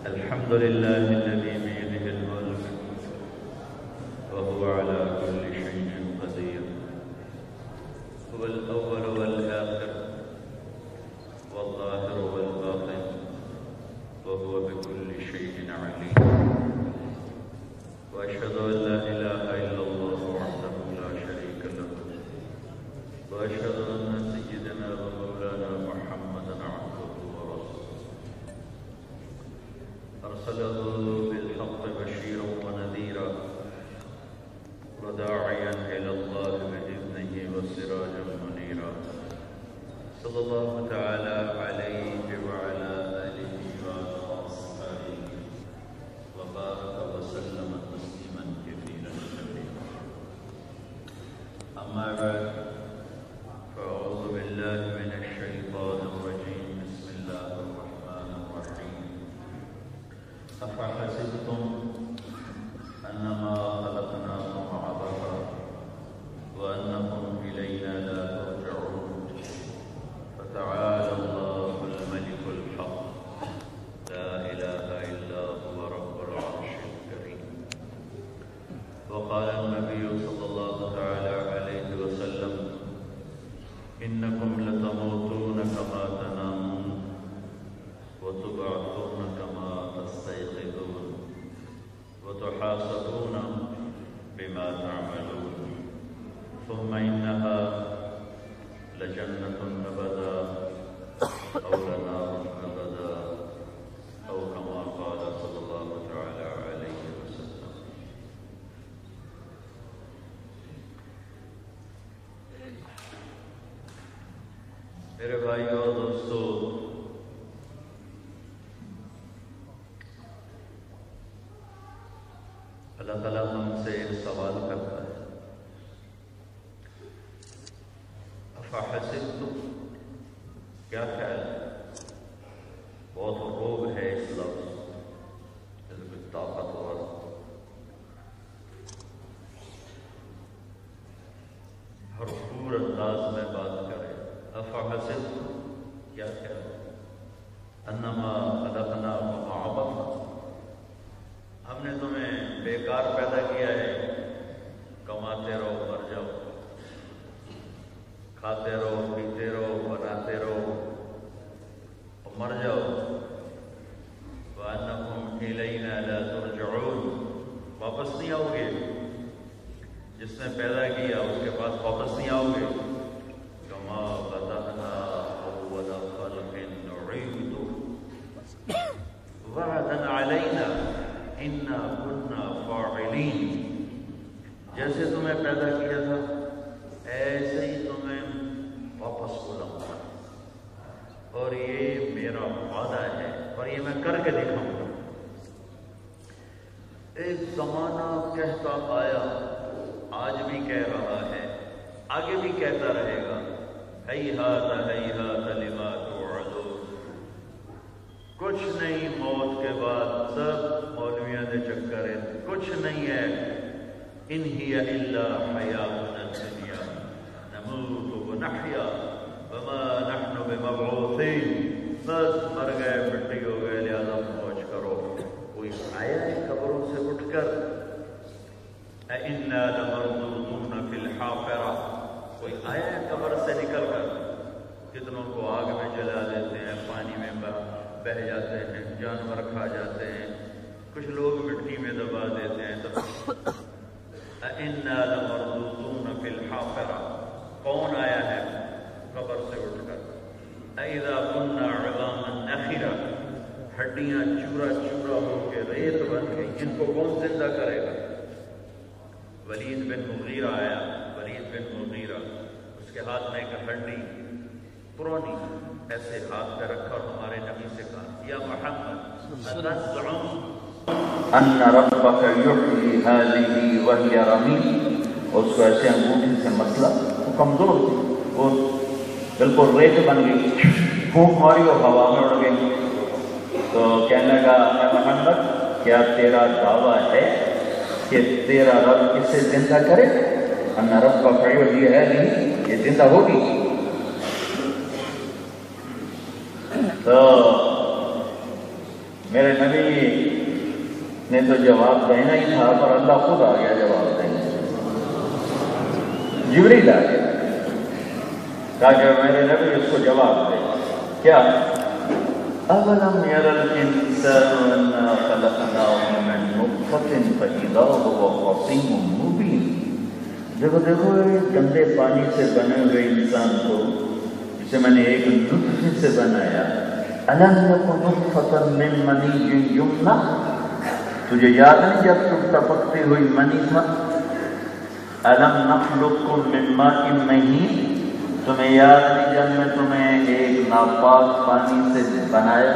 الحمد لله الذي بيده الملك وهو على كل شيء قدير، هو الأول والآخر والظاهر والباطن وهو بكل شيء عليم. وأشهد أن لا إله إلا الله وحده لا شريك له، وأشهد أن سيدنا ومولانا محمدا عبده ورسوله، أرسله بالحق بشيرا ونذيرا وداعيا إلى الله بإذنه وسراجا منيرا، صلى الله تعالى عليه وعلى آله وأصحابه وبارك وسلم تسليما كثيرا كثيرا. أما بعد، فأعوذ بالله من الشيطان الرجيم. بسم الله الرحمن الرحيم. أفحسبتم أنما خلقناكم عبثا وأنكم إلينا لا ترجعون، فتعالى الله الملك الحق لا إله إلا هو رب العرش الكريم. وقال النبي صلى الله تعالى عليه وسلم: إنكم لتموتون كما تنامون وتبعثون كما تستيقظون وتحاسبون بما تعملون، ثم إنها لجنة أبدا أو لنار أبدا أو كما قال صلى الله تعالى عليه وسلم. میرے بھائیو اور دوستو، اللہ تعالیٰ ہم سے ایک سوال کرتا ہے: افحسبتم، کیا خیال ہے؟ بہت روب ہے اس لفظ، جیسے طاقتور، بھرپور انداز میں بات کرے. افحسبتم، کیا خیال ہے؟ انما خلقناکم عبثا، ہم نے تمہیں بیکار پیدا کیا ہے، کماتے رہو مر جاؤ، کھاتے رہو پیتے رہو بناتے رہو اور مر جاؤ. وَأَنَّكُمْ إِلَيْنَا لَا تُرْجَعُونَ، واپس نہیں آؤ گے. جس نے پیدا کیا اس کے پاس واپس نہیں آؤ گے. كَمَا بَدَأْنَا أَوَّلَ خَلْقٍ نُعِيدُهُ وَعْدًا عَلَيْنَا اِنَّا كُنَّا فَاعِلِينَ، جیسے تمہیں پیدا کیا تھا ایسے ہی تمہیں واپس بلاؤں گا، اور یہ میرا وعدہ ہے اور یہ میں کر کے دکھاؤں گا. ایک زمانہ کہتا آیا، آج بھی کہہ رہا ہے، آگے بھی کہتا رہے گا: ہیہات ہیہات لما توعدون. کچھ نہیں موت کے بعد، سب مولویاں دے چکر ہے، کچھ نہیں ہے. ان ہی الا حیاتنا الدنیا نموت ونحیا وما نحن بمبعوثین. بس مر گئے، مٹی ہو گئے، لہذا موج کرو. کوئی آیا ہے قبروں سے اٹھ کر؟ اِنَّا لَمَرْدُودُونَ فِي الْحَافِرَةِ، کوئی آیا ہے قبر سے نکل کر؟ کتنوں کو آگ میں جلا دیتے ہیں، پانی میں بہ جاتے ہیں، جانور کھا جاتے ہیں، کچھ لوگ مٹی میں دبا دیتے ہیں. تو اِنَّا لَمَرْدُودُونَ فِي الْحَافِرَةِ، کون آیا ہے قبر سے اٹھ کر؟ اِذَا كُنَّا عِظَامًا نَخِرَةً، ہڈیاں چورا چورا ہو کے ریت بن گئی، ان کو کون زندہ کرے گا؟ ولید بن مغیرہ آیا، ولید بن مغیرہ، اس کے ہاتھ میں ایک ہڈی پرانی ایسے ہاتھ پہ رکھا اور ہمارے نبی سے کہا: یا محمد اتزعم ان ربک یحیی هذه وهی رمیم. اس کو ایسے انگوٹھی سے مسئلہ، وہ کمزور تھی، وہ بالکل ریت بن گئی، پھونک ماری اور ہوا میں اڑ گئی. تو کہنے لگا: اے محمد، کیا تیرا دعویٰ ہے کہ تیرا رب اسے زندہ کرے؟ ان ربک یحیی هذه، یہ زندہ ہوگی. تو میرے نبی نے تو جواب دینا ہی تھا، پر اللہ خود آ گیا جواب دینے، جبریل آ گیا تاکہ میرے نبی اس کو جواب دے. کیا اولم ير الانسان انا خلقناه من نطفة فاذا هو خصيم مبين. دیکھو گندے پانی سے بنے ہوئے انسان کو جسے میں نے ایک نطفے سے بنایا. الم يكن نطفة من مني يمنى. تجھے یاد نہیں جب تم ٹپکتی ہوئی منی تھا؟ الم نخلقكم من ماء مهين. تمہیں یاد نہیں جب میں تمہیں ایک ناپاک پانی سے بنایا؟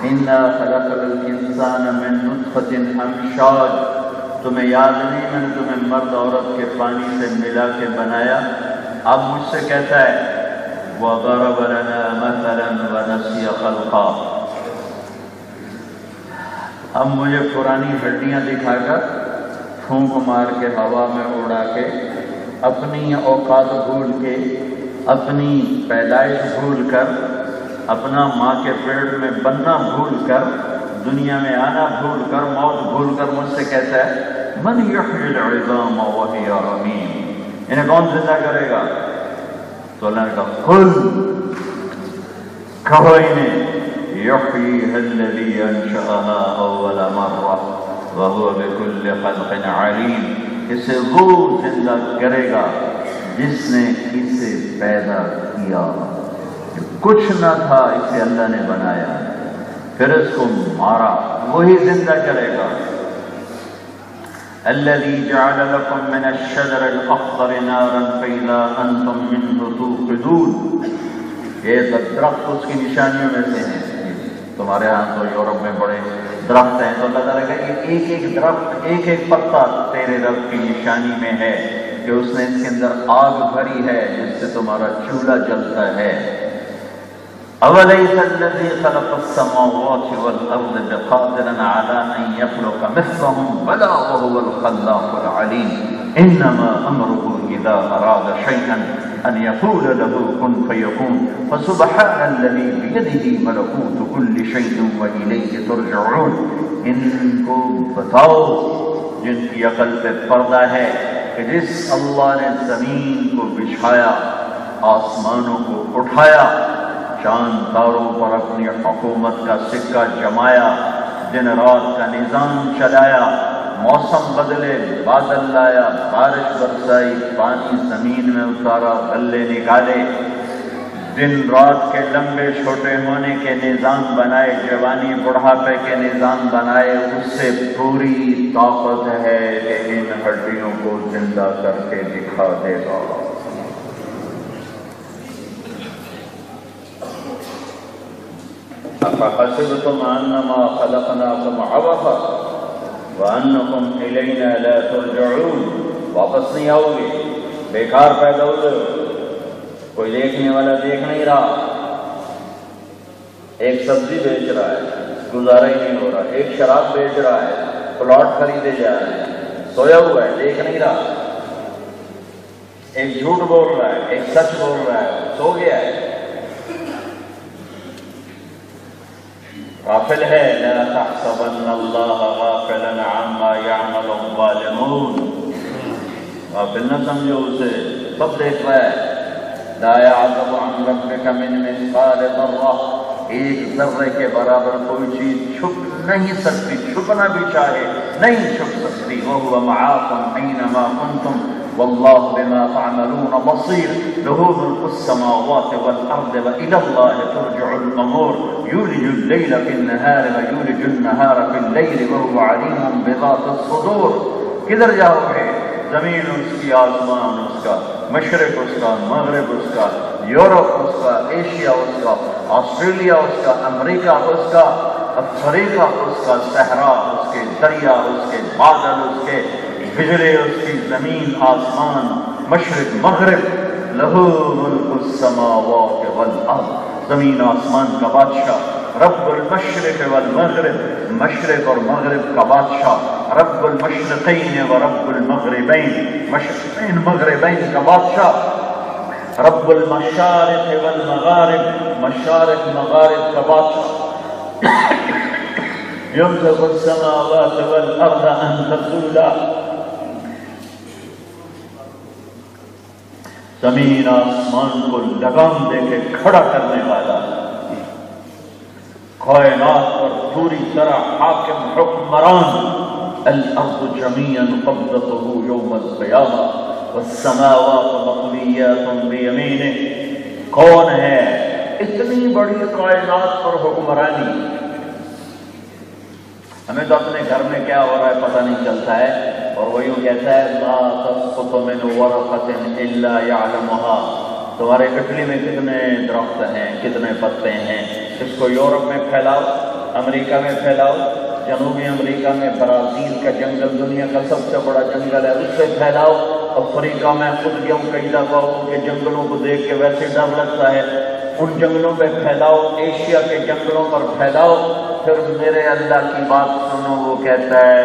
انا خلقنا الانسان من نطفة امشاج. تمہیں یاد نہیں میں نے تمہیں مرد عورت کے پانی سے ملا کے بنایا؟ اب مجھ سے کہتا ہے وَضَرَبَ لَنَا مَثَلًا وَنَسِيَ خَلْقًا. اب مجھے پرانی ہڈیاں دکھا کر پھونک مار کے ہوا میں اڑا کے اپنی اوقات بھول کے اپنی پیدائش بھول کر اپنا ماں کے پیٹ میں بننا بھول کر دنیا میں آنا بھول کر موت بھول کر مجھ سے کہتا ہے من یحیی العظام وہی رمیم. انہیں کون زندہ کرے گا؟ تو اللہ نے کہا قل کہو انہیں یحییھا الذی انشأھا اول مرہ وہو بکل خلق علیم. اسے وہ زندہ کرے گا جس نے اسے پیدا کیا. کچھ نہ تھا اسے اللہ نے بنایا پھر اس کو مارا، وہی زندہ کرے گا. الذي جعل لكم من الشجر الاخضر نارا فاذا انتم منه توقدون. یہ درخت اس کی نشانیوں میں سے ہیں. تمہارے ہاں تو یورپ میں بڑے درخت ہیں، تو اللہ تعالیٰ کہ ایک ایک درخت ایک ایک پتا تیرے رب کی نشانی میں ہے کہ اس نے اس کے اندر آگ بھری ہے جس سے تمہارا چولہا جلتا ہے. أَوَلَيْسَ الَّذِي خَلَقَ السَّمَاوَاتِ وَالْأَرْضَ بِقَادِرٍ عَلَىٰ أَن يَخْلُقَ مِثْلَهُم بَلَىٰ وَهُوَ الْخَلَّاقُ الْعَلِيمُ. إِنَّمَا أَمْرُهُ إِذَا أَرَادَ شَيْئًا أَن يَقُولَ لَهُ كُن فَيَكُونُ. فَسُبْحَانَ الَّذِي بِيَدِهِ مَلَكُوتُ كُلِّ شَيْءٍ وَإِلَيْهِ تُرْجَعُونَ. ان کو بتاؤ جن کی عقل پہ پردہ ہے کہ جس اللہ نے زمین کو بچھایا، آسمانوں کو اٹھایا، چاند تاروں پر اپنی حکومت کا سکہ جمایا، دن رات کا نظام چلایا، موسم بدلے، بادل لایا، بارش برسائی، پانی زمین میں اتارا، غلے نکالے، دن رات کے لمبے چھوٹے ہونے کے نظام بنائے، جوانی بڑھاپے کے نظام بنائے. اس سے پوری طاقت ہے کہ ان ہڈیوں کو زندہ کر کے دکھا دے گا. أَفَحَسِبْتُمْ أَنَّمَا خَلَقْنَاكُمْ عَبَثًا وَأَنَّكُمْ إِلَيْنَا لَا تُرْجَعُونَ. واپس نہیں آؤ گے، بیکار پیدا ہو گئے. کوئی دیکھنے والا دیکھ نہیں رہا. ایک سبزی بیچ رہا ہے، گزارا ہی نہیں ہو رہا. ایک شراب بیچ رہا ہے، پلاٹ خریدے جا رہے ہیں، سویا ہوا ہے، دیکھ نہیں رہا. ایک جھوٹ بول رہا ہے، ایک سچ بول رہا ہے، سو گیا ہے. غافل ہے. لا تحسبن اللہ غافلا عما يعمل الظالمون. غافل نہ سمجھو اسے، سب دیکھ رہا ہے. لا يعزب عن ربك من مثقال ذرة. ایک ذرے کے برابر کوئی چیز چھپ نہیں سکتی، چھپنا بھی چاہے نہیں چھپ سکتی. وهو معاكم أينما كنتم والله بما تعملون بصير. له ملك السماوات والأرض وإلى الله ترجع الأمور. يولج الليل في النهار ويولج النهار في الليل وهو عليم بذات الصدور. کدھر جاؤ گے؟ زمین اس کی، آسمان اس کا، مشرق اس کا، مغرب اس کا، یورپ اس کا، ایشیا اس کا، آسٹریلیا اس کا، امریکہ اس کا، افریقہ اس کا، صحرا اس کے، دریا اس کے، بادل اس کے، بجلی اس کی، زمین آسمان، مشرق مغرب. لہو ملک السماوات والارض. زمین آسمان کا بادشاہ، رب المشرق والمغرب، مشرق اور مغرب کا بادشاہ، رب المشرقین و رب المغربین، مشرقین مغربین کا بادشاہ، رب المشارق والمغارب، مشارق مغارب کا بادشاہ. يمسك السماوات والأرض أن تزولا، زمین آسمان کو لگام دے کے کھڑا کرنے والا، کائنات پر پوری طرح حاکم حکمران، الارض جميعا قبضته يوم القیامہ والسماوات مطویات بیمینہ۔ کون ہے اتنی بڑی کائنات پر حکمرانی؟ ہمیں تو اپنے گھر میں کیا ہو رہا ہے پتہ نہیں چلتا ہے، اور وہ یوں کہتا ہے لا تسقط من ورقۃ الا يعلمها۔ تمہارے اٹلی میں کتنے درخت ہیں، کتنے پتے ہیں، اس کو یورپ میں پھیلاؤ، امریکہ میں پھیلاؤ، جنوبی امریکہ میں برازیل کا جنگل دنیا کا سب سے بڑا جنگل ہے، اس سے پھیلاؤ۔ افریقہ میں خود گیا ہوں کئی دفعہ، ان کے جنگلوں کو دیکھ کے ویسے ڈر لگتا ہے، ان جنگلوں میں پھیلاؤ، ایشیا کے جنگلوں پر پھیلاؤ۔ پھر میرے اللہ کی بات سنو، وہ کہتا ہے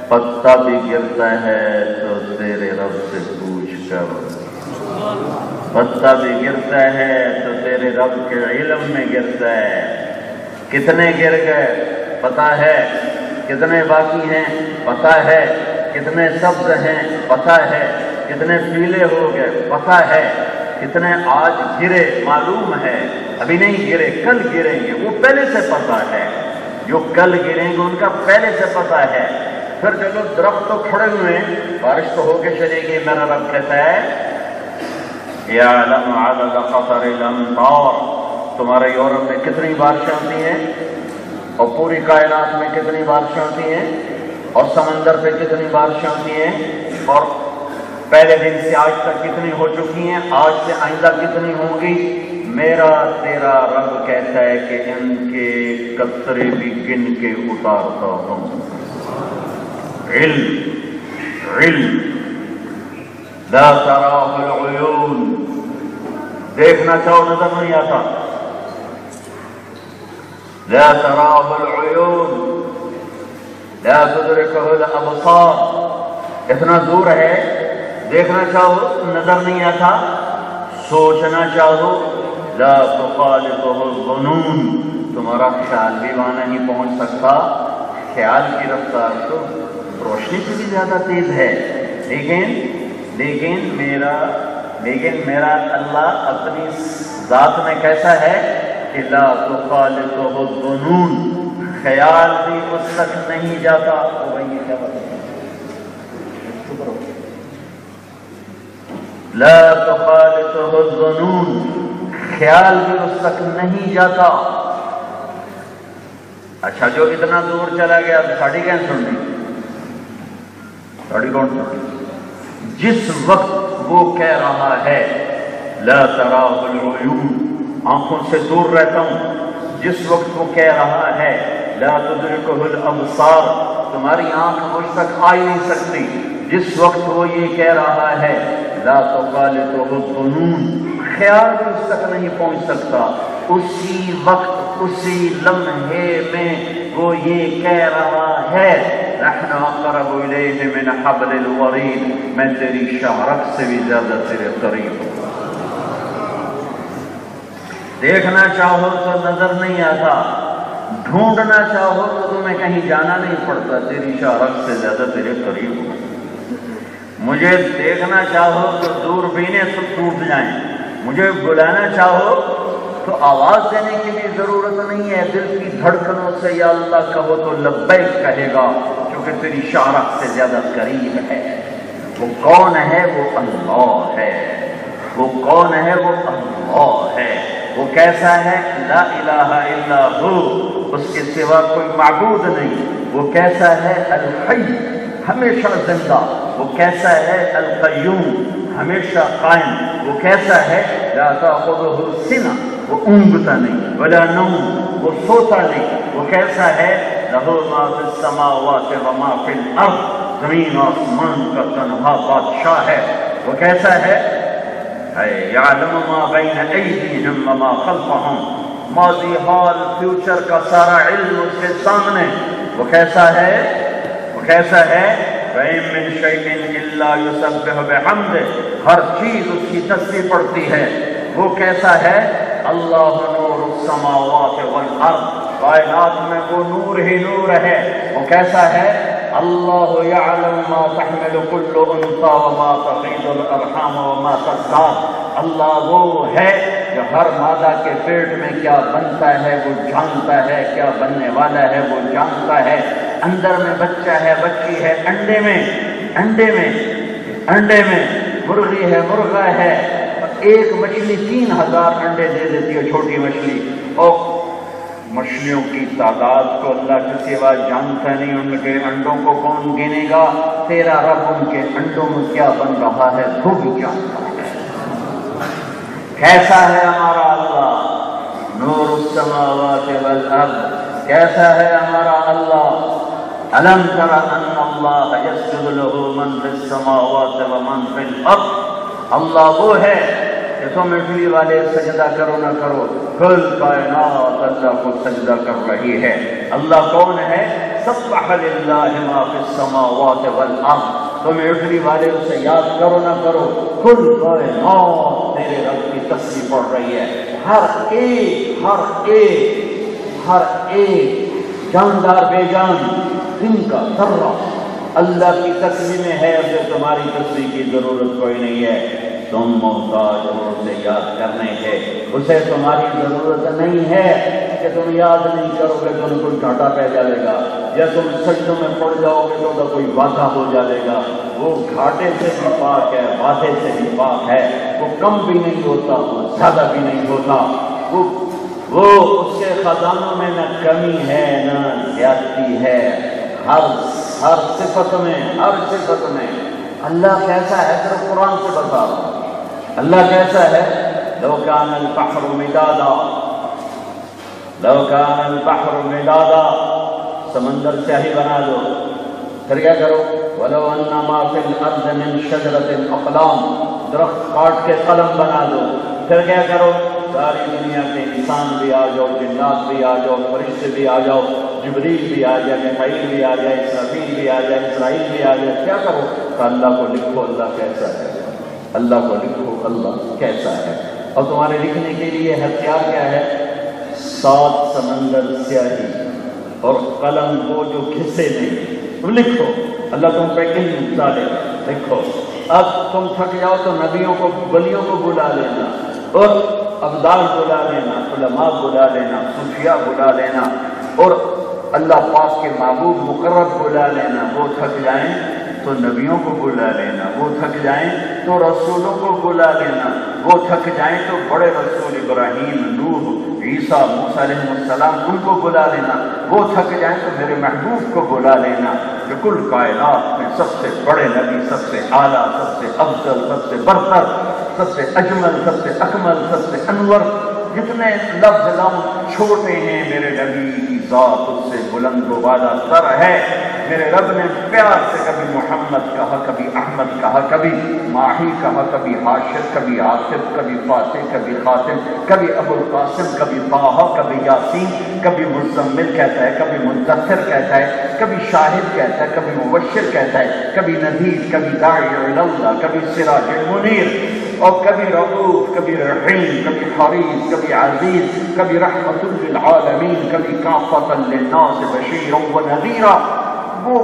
پتا بھی گرتا ہے تو تیرے رب سے پوچھ کر، پتا بھی گرتا ہے تو تیرے رب کے علم میں گرتا ہے۔ کتنے گر گئے پتا ہے، کتنے باقی ہیں پتا ہے، کتنے سبز ہیں پتا ہے، کتنے پیلے ہو گئے پتا ہے، کتنے آج گرے معلوم ہے، ابھی نہیں گرے کل گریں گے، وہ پہلے سے پتا ہے، جو کل گریں گے ان کا پہلے سے پتا ہے۔ پھر چلو درخت تو کھڑے ہوئے ہیں، بارش تو ہو کے چلے گی، میرا رب کہتا ہے یعلم عدد قطر الامطار، تمہارے یورپ میں کتنی بارشیں ہوتی ہیں، اور پوری کائنات میں کتنی بارشیں ہوتی ہیں، اور سمندر پہ کتنی بارشیں ہوتی ہیں، اور پہلے دن سے آج تک کتنی ہو چکی ہیں، آج سے آئندہ کتنی ہوں گی۔ میرا تیرا رب کہتا ہے کہ ان کے قطرے بھی گن کے اتارتا ہوں۔ علم علم لا تراہ العیون، دیکھنا چاہو نظر نہیں آتا، لا تراہ العیون لا تدرکہ الابصار، اتنا دور ہے، دیکھنا چاہو نظر نہیں آتا، سوچنا چاہو لا تخالطہ الظنون، تمہارا خیال بھی وہاں نہیں پہنچ سکتا، خیال کی رفتار تو روشنی سے بھی زیادہ تیز ہے، لیکن میرا اللہ اپنی ذات میں کیسا ہے کہ لا تخالطہ الظنون، خیال بھی اس تک نہیں جاتا۔ یہ کیا بات ہے؟ لا تخالطہ الظنون، خیال بھی اس تک نہیں جاتا۔ اچھا جو اتنا دور چلا گیا تو ساڑھی کہیں سننی، ساڑھی کون سننی؟ جس وقت وہ کہہ رہا ہے لا تراہ العیون، آنکھوں سے دور رہتا ہوں، جس وقت وہ کہہ رہا ہے لا تدرکہ الابصار، تمہاری آنکھ مجھ تک آ ہی نہیں سکتی، جس وقت وہ یہ کہہ رہا ہے لا تخالطہ الظنون، خیال بھی اس تک نہیں پہنچ سکتا، اسی وقت اسی لمحے میں وہ یہ کہہ رہا ہے نحن اقرب الیہ من حبل الورید، میں تیری شاہرگ سے بھی زیادہ تیرے قریب ہوں۔ دیکھنا چاہو تو نظر نہیں آتا، ڈھونڈنا چاہو تو تمہیں کہیں جانا نہیں پڑتا، تیری شاہرگ سے زیادہ تیرے قریب ہوں۔ مجھے دیکھنا چاہو تو دوربینیں سب ٹوٹ جائیں، مجھے بلانا چاہو تو آواز دینے کی بھی ضرورت نہیں ہے، دل کی دھڑکنوں سے یا اللہ کہو تو لبیک کہے گا، کیونکہ تیری شاہرگ سے زیادہ قریب ہے۔ وہ کون ہے؟ وہ اللہ ہے۔ وہ کون ہے؟ وہ اللہ ہے۔ وہ کیسا ہے؟ لا الہ الا ہو، اس کے سوا کوئی معبود نہیں۔ وہ کیسا ہے؟ الحی، ہمیشہ زندہ۔ وہ کیسا ہے؟ القیوم، ہمیشہ قائم۔ وہ کیسا ہے؟ لا تأخذہ سنہ، وہ اونگتا نہیں، ولا نوم، وہ سوتا نہیں۔ وہ کیسا ہے؟ لہ ما فی السماوات وما فی الارض، زمین و آسمان کا تنہا بادشاہ ہے۔ وہ کیسا ہے؟ یعلم ما بین ایدیہم وما خلفہم، ماضی حال فیوچر کا سارا علم اس کے سامنے۔ وہ کیسا ہے؟ وہ کیسا ہے؟ وَإِن مِّن شَيْءٍ إِلَّا يُسَبِّحُ بِحَمْدِهِ، ہر چیز اس کی تسبیح پڑھتی ہے۔ وہ کیسا ہے؟ اللہ نور السماوات والارض، کائنات میں وہ نور ہی نور ہے. وہ کیسا ہے؟ اللہ یعلم ما تحمل کل انثی وما تغیض الارحام وما تزداد. اللہ وہ ہے جو ہر مادہ کے پیٹ میں کیا بنتا ہے وہ جانتا ہے، کیا بننے والا ہے وہ جانتا ہے. اندر میں بچہ ہے، بچی ہے، انڈے میں مرغی ہے، مرغا ہے. ایک مچھلی 3000 انڈے دے دیتی ہے، چھوٹی مچھلی. اور مچھلیوں کی تعداد کو اللہ کے سوا جانتا نہیں، ان کے انڈوں کو کون گنے گا؟ تیرا رب ان کے انڈوں میں کیا بن رہا ہے وہ بھی جانتا ہے. کیسا ہے ہمارا اللہ؟ نور السماوات والارض. کیسا ہے ہمارا اللہ؟ الم تر ان اللہ یسجد له من فی السماوات ومن فی الارض. اللہ وہ ہے کہ تم اٹھلی والے سجدہ کرو نہ کرو، کل کائنات اللہ کو سجدہ کر رہی ہے. اللہ کون ہے؟ سبح للہ ما فی السماوات والارض. تم اٹھلی والے اسے یاد کرو نہ کرو، کل کائنات تیرے رب کی تسبیح پڑھ رہی ہے. ہر ایک جاندار بے جان دن کا ذرہ اللہ کی تسبیح میں ہے. اسے تمہاری تسبیح کی ضرورت کوئی نہیں ہے. تم محتاج ہو اسے یاد کرنے کے. اسے تمہاری ضرورت نہیں ہے کہ تم یاد نہیں کرو گے تو کوئی گھاٹا پہ جائے گا، یا تم سجدوں میں پڑ جاؤ گے تو کوئی وعدہ ہو جائے گا. وہ گھاٹے سے بھی پاک ہے، وعدے سے بھی پاک ہے. وہ کم بھی نہیں ہوتا، وہ زیادہ بھی نہیں ہوتا. وہ اس کے خزانوں میں نہ کمی ہے نہ زیادتی ہے. ہر صفت میں اللہ کیسا ہے صرف قرآن سے بتا رہا ہوں. اللہ کیسا ہے؟ لو کان البحر مدادا. سمندر سیاہی بنا دو، پھر کیا کرو؟ ولو ان ما فی الارض من شجرۃ اقلام. درخت کاٹ کے قلم بنا دو، پھر کیا کرو؟ ساری دنیا کے انسان بھی آ جاؤ، جنات بھی آ جاؤ، فرشتے بھی آ جاؤ، جبریل بھی آ جائے، میکائیل بھی آ جائے، اسرافیل بھی آ جائے، اسرائیل بھی آ جائے. کیا کرو؟ تو اللہ کو لکھو اللہ کیسا ہے. اللہ کو لکھو اللہ کیسا ہے. اور تمہارے لکھنے کے لیے ہتھیار کیا ہے؟ 7 سمندر سیاہی اور قلم وہ جو گھسے نہیں. تم لکھو، اللہ تم پہ علم ڈالے. لکھو. اب تم تھک جاؤ تو نبیوں کو، ولیوں کو بلا لینا، اور ابدال بلا لینا، علماء بلا لینا، صوفیاء بلا لینا، اور اللہ پاک کے محبوب مقرب بلا لینا. وہ تھک جائیں تو نبیوں کو بلا لینا، وہ تھک جائیں تو رسولوں کو بلا لینا، وہ تھک جائیں تو بڑے رسول ابراہیم، نوح، عیسیٰ، موسیٰ علیہ السلام ان کو بلا لینا. وہ تھک جائیں تو میرے محبوب کو بلا لینا جو کل کائنات میں سب سے بڑے نبی، سب سے اعلیٰ، سب سے افضل، سب سے برتر، سب سے اجمل، سب سے اکمل، سب سے انور. جتنے لفظ چھوٹے ہیں میرے نبی کی ذات اس سے بلند و بالا تر ہے. میرے رب نے پیار سے کبھی محمد کہا، کبھی احمد کہا، کبھی ماہی کہا، کبھی حاشر، کبھی عاطف، کبھی فاتح، کبھی خاتم، کبھی ابو القاسم، کبھی طٰہٰ، کبھی یاسین، کبھی مزمل کہتا ہے، کبھی مدثر کہتا ہے، کبھی شاہد کہتا ہے، کبھی مبشر کہتا ہے، کبھی نذیر، کبھی داعی الی اللہ، کبھی سراج منیر، اور کبھی رؤوف، کبھی رحیم، کبھی حریص، کبھی عزیز، کبھی رحمت للعالمین، کبھی کافۃ للناس بشیرا ونذیرا. وہ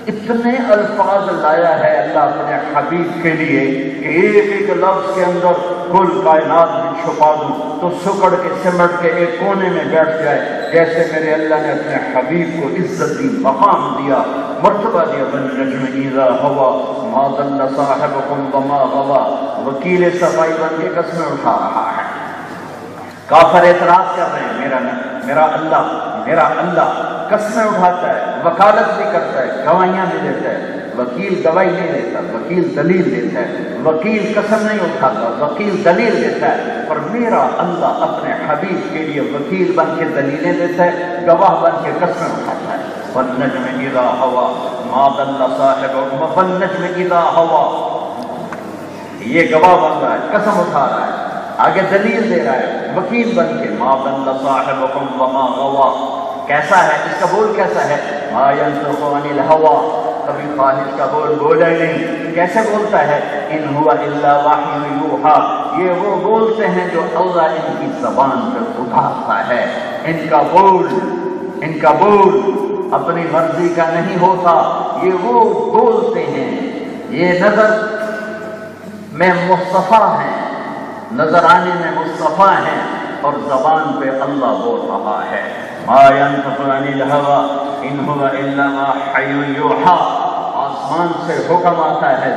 اتنے الفاظ لایا ہے اللہ اپنے حبیب کے لیے کہ ایک ایک لفظ کے اندر کل کائنات میں چھپا دوں تو سکڑ کے سمٹ کے ایک کونے میں بیٹھ جائے. جیسے میرے اللہ نے اپنے حبیب کو عزت دی، مقام دیا، مرتبہ دیا. والنجم اذا ہوا ما ضل صاحبکم وما غوا. وکیل صفائی بن کے قسمیں اٹھا رہا ہے. کافر اعتراض کر رہے ہیں میرا اللہ قسمیں اٹھاتا ہے، وکالت بھی کرتا ہے، گواہیاں بھی دیتا ہے. وکیل گواہی نہیں دیتا، وکیل دلیل دیتا ہے. وکیل قسم نہیں اٹھاتا، وکیل دلیل دیتا ہے. پر میرا اللہ اپنے حبیب کے لیے وکیل بن کے دلیلیں دیتا ہے، گواہ بن کے قسمیں اٹھاتا ہے. والنجم اذا ہوا ما ضل صاحبکم والنجم اذا ہوا. یہ گواہ بن رہا ہے، قسم اٹھا رہا ہے، آگے دلیل دے رہا ہے وکیل بن کے. ما ضل صاحبکم وما غوا. کیسا ہے اس کا بول؟ کیسا ہے؟ ما ينطق عن الهوى. کبھی خواہش کا بول بولا ہی نہیں. کیسے بولتا ہے؟ ان هو الا وحی یوحى. یہ وہ بولتے ہیں جو اللہ ان کی زبان پہ اتارتا ہے. ان کا بول اپنی مرضی کا نہیں ہوتا، یہ وہ بولتے ہیں. یہ نظر میں مصطفیٰ ہیں، نظر آنے میں مصطفیٰ ہیں، اور زبان پہ اللہ بول رہا ہے. ما ينطق عن الهوى ان هو الا وحی یوحی. آسمان سے حکم آتا ہے،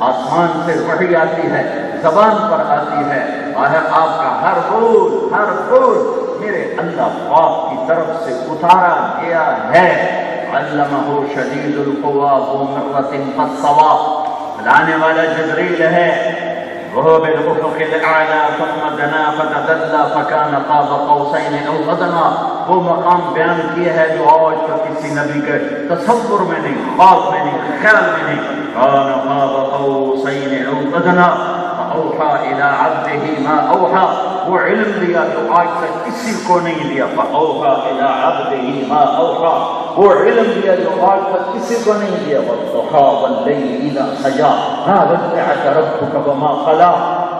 آسمان سے وحی آتی ہے، زبان پر آتی ہے، اور آپ کا ہر بول میرے اللہ پاک کی طرف سے اتارا گیا ہے. علمہ شدید القوی ذو مرۃ فاستوی. لانے والا جبریل ہے، وہ بالافق الاعلی ثم دنا فتدلى فكان قاب قوسین او ادنی. وہ مقام بیان کیا ہے جو آج تک کسی نبی کے تصور میں نہیں، خواب میں نہیں، خیال میں نہیں. كان قاب قوسین او ادنی فاوحى الى عبده ما اوحى. وہ علم دیا جو آج تک کسی کو نہیں دیا. فاوحى الى عبده ما اوحى. وہ علم دیا جو آج تک کسی کو نہیں دیا. والضحى والليل اذا سجى ما ودعك ربك وما قلى.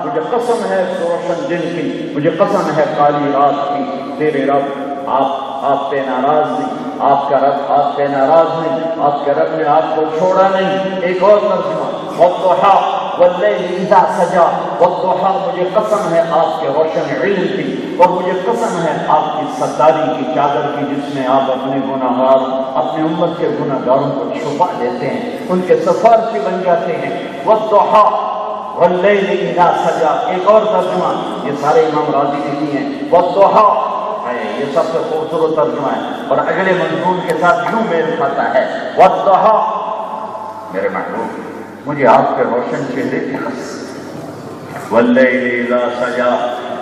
مجھے قسم ہے روشن دن کی، مجھے قسم ہے کالی رات کی، تیرے رب آپ پہ ناراض نہیں، آپ کا رب آپ پہ ناراض نہیں، آپ کے رب نے آپ کو چھوڑا نہیں. ایک اور ترجمہ والضحى واللیل اذا سجى. والضحى مجھے قسم ہے آپ کے روشن علم کی، اور مجھے قسم ہے آپ کی ستاری کی چادر کی، جس میں آپ اپنے گناہگار، اپنے امت کے گناہگاروں کو چھپا دیتے ہیں، ان کے سفارشی بن جاتے ہیں. والضحى واللیل اذا سجى. ایک اور ترجمہ، یہ سارے امام راضی لکھی ہیں. والضحى یہ سب سے خوبصورت ترجمہ ہے، اور اگلے مضمون کے ساتھ یوں میل کھاتا ہے. والضحى میرے محبوب مجھے آپ کے روشن چہرے کی قسم. واللیل اذا سجى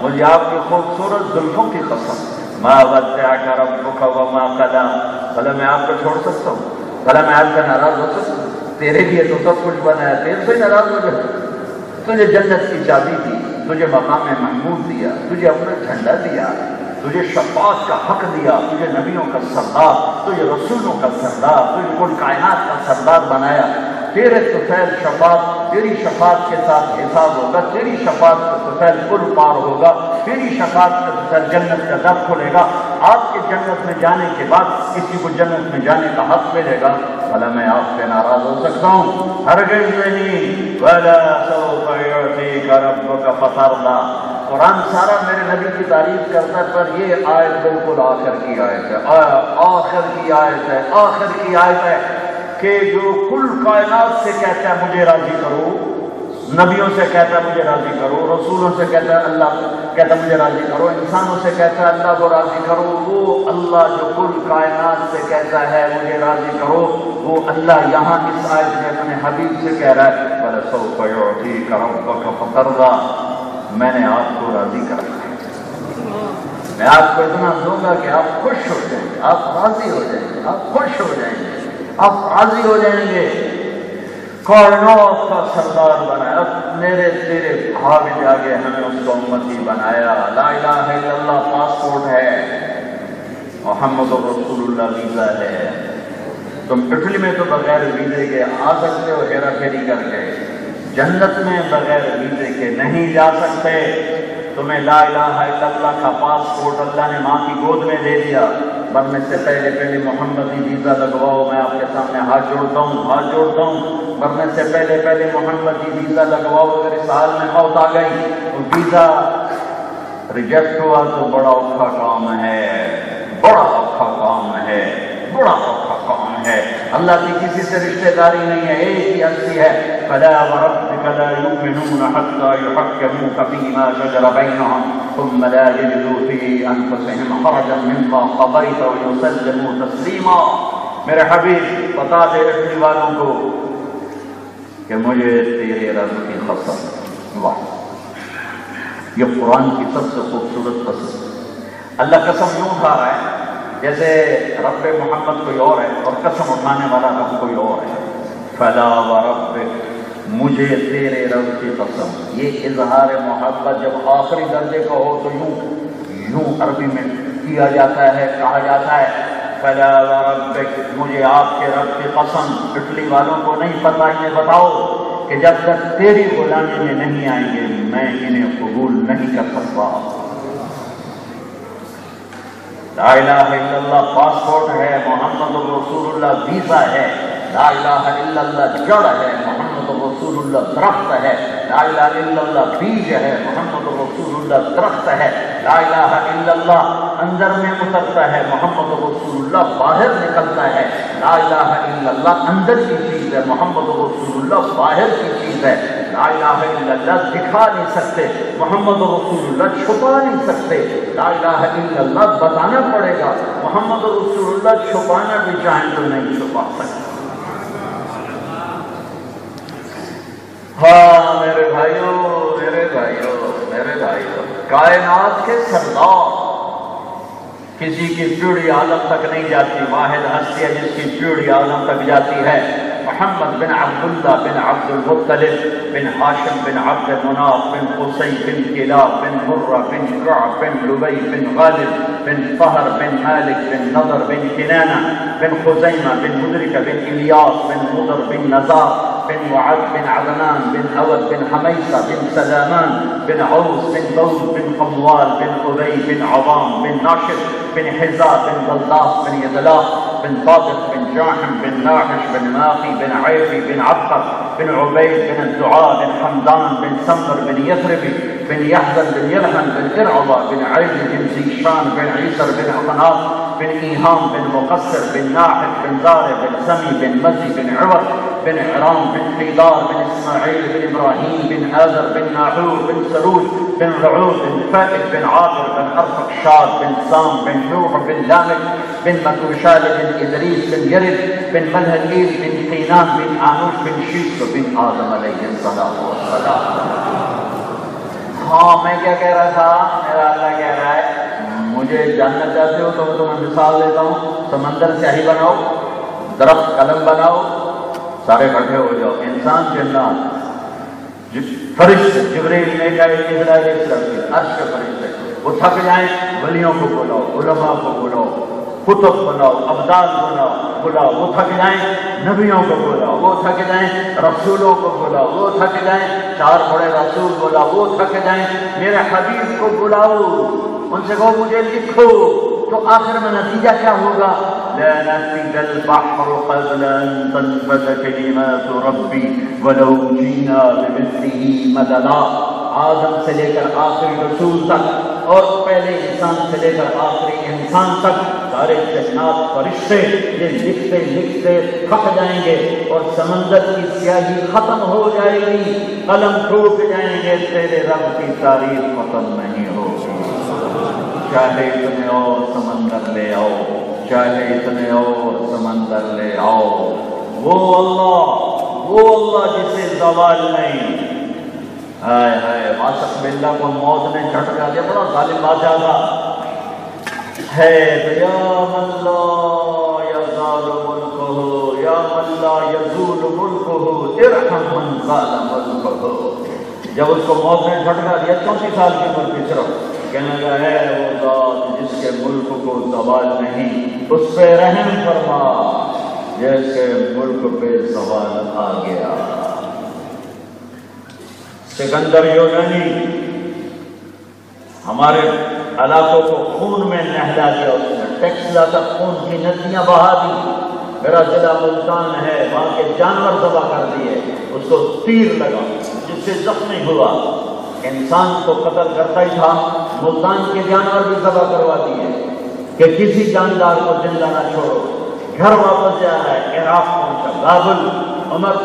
مجھے آپ کے خوبصورت زلفوں کی قسم. ما ودعك ربك وما قلى. بھلا میں آپ کو چھوڑ سکتا ہوں؟ بھلا میں آپ کا ناراض ہو سکتا ہوں؟ تیرے لیے تو سب کچھ بنایا، تیرے سے ناراض ہو جائے. تجھے جنت کی چابی دی، تجھے مقام محمود دیا، تجھے اپنا جھنڈا دیا، تجھے شفاعت کا حق دیا، تجھے نبیوں کا سردار، تجھے رسولوں کا سردار، تجھے کل کائنات کا سردار بنایا. تیرے طفیل شفاعت، تیری شفاعت کے ساتھ حساب ہوگا، تیری شفاعت کا طفیل پل پار ہوگا، تیری شفاعت کا طفیل جنت کا در کھلے گا. آپ کے جنت میں جانے کے بعد کسی کو جنت میں جانے کا حق ملے گا. بھلا میں آپ سے ناراض ہو سکتا ہوں؟ ہرگز نہیں. وَلَا سَوْفَ يُعْطِيكَ رَبُّكَ فَتَرْضَىٰ. قرآن سارا میرے نبی کی تعریف کرتا ہے، پر یہ آیت بالکل آخر کی آیت ہے، آخر کی آیت ہے، آخر کی آیت ہے کہ جو کل کائنات سے کہتا ہے مجھے راضی کرو، نبیوں سے کہتا ہے مجھے راضی کرو، رسولوں سے کہتا ہے اللہ کہتا ہے مجھے راضی کرو، انسانوں سے کہتا ہے اللہ کو راضی کرو. وہ اللہ جو کل کائنات سے کہتا ہے مجھے راضی کرو، وہ اللہ یہاں اس آیت میں اپنے حبیب سے کہہ رہا ہے وَلَسَوْفَ يُعْطِيكَ رَبُّكَ فَتَرْضَىٰ. میں نے آپ کو راضی کرنا ہے، میں آپ کو اتنا دوں گا کہ آپ خوش ہو جائیں گے، آپ راضی ہو جائیں گے، آپ خوش ہو جائیں گے، آپ راضی ہو جائیں گے. کائنات کا سردار بنایا، میرے تیرے بھاگ جاگے ہمیں اس کو امتی بنایا. لا الہ الا اللہ پاسپورٹ ہے، محمد رسول اللہ ویزا ہے. تم اٹلی میں تو بغیر ویزے کے آ سکتے ہو ہیرا پھیری کر کے، جنت میں بغیر ویزے کے نہیں جا سکتے. تمہیں لا الہ الا اللہ کا پاسپورٹ اللہ نے ماں کی گود میں دے دیا. مرنے سے پہلے محمدی ویزا لگواؤ. میں آپ کے سامنے ہاتھ جوڑتا ہوں. مرنے سے پہلے محمدی ویزا لگواؤ. اگر اس حال میں موت آ گئی تو ویزا ریجیکٹ ہوا تو بڑا اوکھا کام ہے، بڑا اوکھا کام ہے، بڑا اوکھا کام ہے. اللہ کی کسی سے رشتہ داری نہیں ہے، ایک ہی ہستی ہے. فَلَا وَرَبِّكَ لَا يُؤْمِنُونَ حَتَّىٰ يُحَكِّمُوكَ فِيمَا شَجَرَ بَيْنَهُمْ ثُمَّ لَا يَجِدُوا فِي أَنفُسِهِمْ حَرَجًا مِّمَّا قَضَيْتَ وَيُسَلِّمُوا تَسْلِيمًا. میرے حبیب بتا دے رکھنے والوں کو کہ مجھے تیرے رب کی قسم. واہ، یہ قرآن کی سب سے خوبصورت قسم. اللہ قسم یوں کھا رہا ہے جیسے رب محمد کوئی اور ہے اور قسم اٹھانے والا رب کوئی اور ہے. فلا وربک، مجھے تیرے رب کی قسم. یہ اظہار محبت جب آخری درجے کا ہو تو یوں عربی میں کیا جاتا ہے، کہا جاتا ہے فلا وربک، مجھے آپ کے رب کی قسم. اٹلی والوں کو نہیں پتہ، انہیں بتاؤ کہ جب تک تیری غلامی میں نہیں آئیں گے میں انہیں قبول نہیں کر سکتا۔ لا الہ الا اللہ پاسپورٹ ہے، محمد رسول اللہ ویزا ہے، لا الہ الا اللہ جڑ ہے، محمد رسول اللہ درخت ہے، لا الہ الا اللہ بیج ہے، محمد رسول اللہ درخت ہے، لا الہ الا اللہ اندر میں اترتا ہے، محمد رسول اللہ باہر نکلتا ہے، لا الہ الا اللہ اندر کی چیز ہے، محمد رسول اللہ باہر کی چیز ہے، لا الہ الا اللہ دکھا نہیں سکتے، محمد رسول اللہ چھپا نہیں سکتے، لا الہ الا اللہ بتانا پڑے گا، محمد رسول اللہ چھپانا بھی چاہیں تو نہیں چھپا سکتے۔ ہاں میرے بھائیوں، میرے بھائیوں، میرے بھائیوں، کائنات کے سردار کسی کی پیڑھی عالم تک نہیں جاتی، واحد ہستی ہے جس کی پیڑھی عالم تک جاتی ہے، محمد بن عبداللہ بن عبد المطلب بن ہاشم بن عبد مناف بن قصی بن کلاب بن مرہ بن کعب بن لبی بن غالب بن فہر بن مالک بن نضر بن کنانہ بن خزیمہ بن مدرکہ بن الیاس بن مضر بن نزار بن وعد بن عدنان بن اود بن حمیصہ بن سلامان بن عوس بن دود بن قموال بن ابی بن عظام بن ناشد بن حزا بن بلداس بن یدلاس بن طابق بن جاحم بن ناحش بن ماقی بن عیفی بن عبقر بن عبید بن الدعاء بن حمدان بن سمر بن یثربی بن یحزن بن یرحن بن ارعبا بن عیل بن زیشان بن عیسر بن عقناط بن ایہام بن مقصر بن ناحش بن زارع بن سمی بن مزی بن عوض بن عرام بن حیدار بن اسماعیل بن ابراہیم بن آذر بن ناحور بن سروج بن رعود بن فائد بن عابر بن ارفقشاد بن سام بن نوح بن لامک بن متوشال بن ادریس بن یرد بن ملہیل بن قینان بن آنوش بن شیس بن آدم علیہ السلام۔ ہاں میں کیا کہہ رہا تھا، میرا اللہ کہہ رہا ہے مجھے جاننا چاہتے ہو تو میں تمہیں مثال دیتا ہوں، سمندر سیاہی بناؤ، درخت قلم بناؤ، سارے کھڑے ہو جاؤ، انسان جنات فرشتے جبریل میکائیل اسرائیل اسرائیل عرش کے فرشتے وہ تھک جائیں، ولیوں کو بلاؤ، علماء کو بلاؤ، کتب بلاؤ، ابدال بلاؤ، وہ تھک جائیں، نبیوں کو بلاؤ، وہ تھک جائیں، رسولوں کو بلاؤ، وہ تھک جائیں، چار بڑے رسول بلاؤ، وہ تھک جائیں، میرے حبیب کو بلاؤ، ان سے کہو مجھے لکھو، تو آخر میں نتیجہ کیا ہوگا؟ لا نفد البحر قبل ان تنفد کلمات ربی ولو جینا بمثله مددا۔ آدم سے لے کر آخری رسول تک اور پہلے انسان سے لے کر آخری انسان تک سارے جنات فرشتے یہ لکھتے لکھتے تھک جائیں گے اور سمندر کی سیاہی ختم ہو جائے گی، قلم ٹوٹ جائیں گے، تیرے رب کی تعریف ختم نہیں ہوگی۔ چاہے اتنے اور سمندر لے آؤ، چاہے اتنے اور سمندر لے آؤ، وہ اللہ جسے زوال نہیں۔ ہائے ہائے عاشق باللہ کو موت نے جھٹکا دیا، بڑا ظالم بادشاہ تھا، ہے تو یا من لا یزال ملکہ، یا من لا یزول ملکہ ارحم من زال ملکہ۔ جب اس کو موت نے جھٹکا دیا 34 سال کی عمر کی صرف، کہنے لگا ہے وہ ذات جس کے ملک کو زوال نہیں، اس پہ رحم فرما جس کے ملک پہ زوال آ گیا۔ سکندر یونانی ہمارے علاقوں کو خون میں نہلا دیا، اس نے ٹیکسلا تک خون کی ندیاں بہا دی۔ میرا ضلع ملتان ہے، وہاں کے جانور ذبح کر دیے، اس کو تیر لگا جس سے زخمی ہوا، انسان کو قتل کرتا ہی تھا، ملتان کے جانور بھی ذبح کروا دیے کہ کسی جاندار کو زندہ نہ چھوڑو۔ گھر واپس جا رہا ہے، عراق پہنچا، بابل، عمر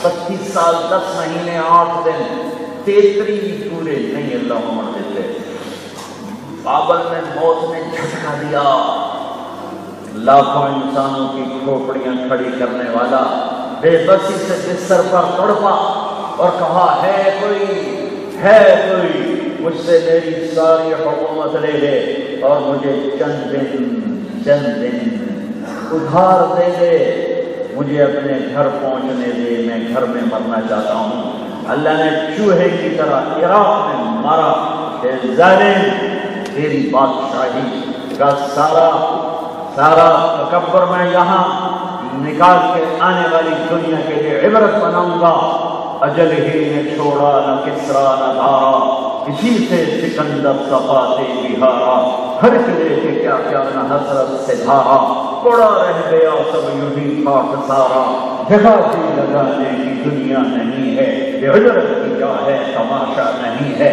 25 سال 10 مہینے 8 دن 33 پورے نہیں اللہ عمر دیتے۔ بابل میں موت نے جھٹکا دیا، لاکھوں انسانوں کی کھوپڑیاں کھڑی کرنے والا بے بسی سے بستر پر تڑپا اور کہا ہے کوئی مجھ سے میری ساری حکومت لے لے اور مجھے چند دن ادھار دے دے، مجھے اپنے گھر پہنچنے دے، میں گھر میں مرنا چاہتا ہوں۔ اللہ نے چوہے کی طرح عراق میں مارا کہ ظالم تیری بادشاہی کا سارا تکبر میں یہاں نکال کے آنے والی دنیا کے لیے عبرت بناؤں گا۔ اجل ہی نے چھوڑا نہ کسرا نہ دھارا، اسی سے سکندر صفاتے بہارا، ہر قلعے کے کیا کیا نہ حسرت سے دھارا، پڑا رہ گیا سب یوں ہی خاک سارا، جگہ بھی لگانے کی دنیا نہیں ہے، یہ عجرت کی جا ہے تماشا نہیں ہے،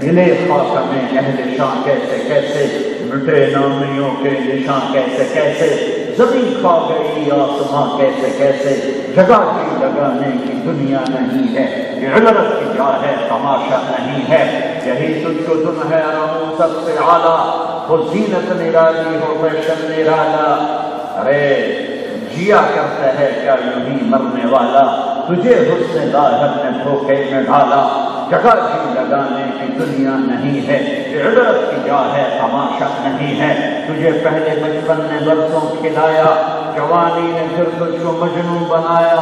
ملے خاک میں اہل شاں کیسے کیسے، مٹے نامیوں کے نشاں کیسے کیسے، زمین کھا گئی آسماں کیسے کیسے، جگہ بھی لگانے کی دنیا نہیں ہے، یہ عبرت کی جا ہے تماشا نہیں ہے، یہی تجھ کو تم ہے رہوں سب سے اعلیٰ، وہ زینت نرالی ہو فیشن نرالا، ارے جیا کرتا ہے کیا یوں ہی مرنے والا، تجھے حسن ظاہر نے دھوکے میں ڈالا، جگہ بھی لگانے کی دنیا نہیں ہے، یہ عبرت کی جا ہے تماشا نہیں ہے، تجھے پہلے بچپن نے برسوں کھلایا، جوانی نے پھر تجھ کو مجنون بنایا،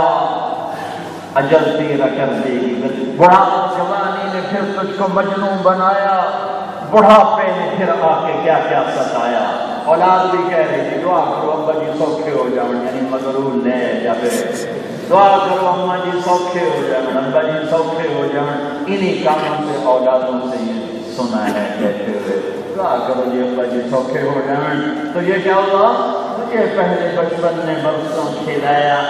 اجل تیرا کر دے گی بڑھا، جوانی نے پھر تجھ کو مجنون بنایا، بڑھاپے نے پھر آ کے کیا کیا ستایا، اولاد بھی کہہ رہی تھی دعا کرو ابا جی سوکھے ہو جاؤ، یعنی مغرور لے یا پھر دعا کرو اماں جی سوکھے ہو جاؤ، ابا جی سوکھے ہو جاؤ، انہی کاموں سے اولادوں سے یہ سنا ہے کہتے ہوئے دعا کرو جی ابا جی سوکھے ہو جائیں، تو یہ کیا ہوا، مجھے پہلے بچپن نے برسوں کھلایا،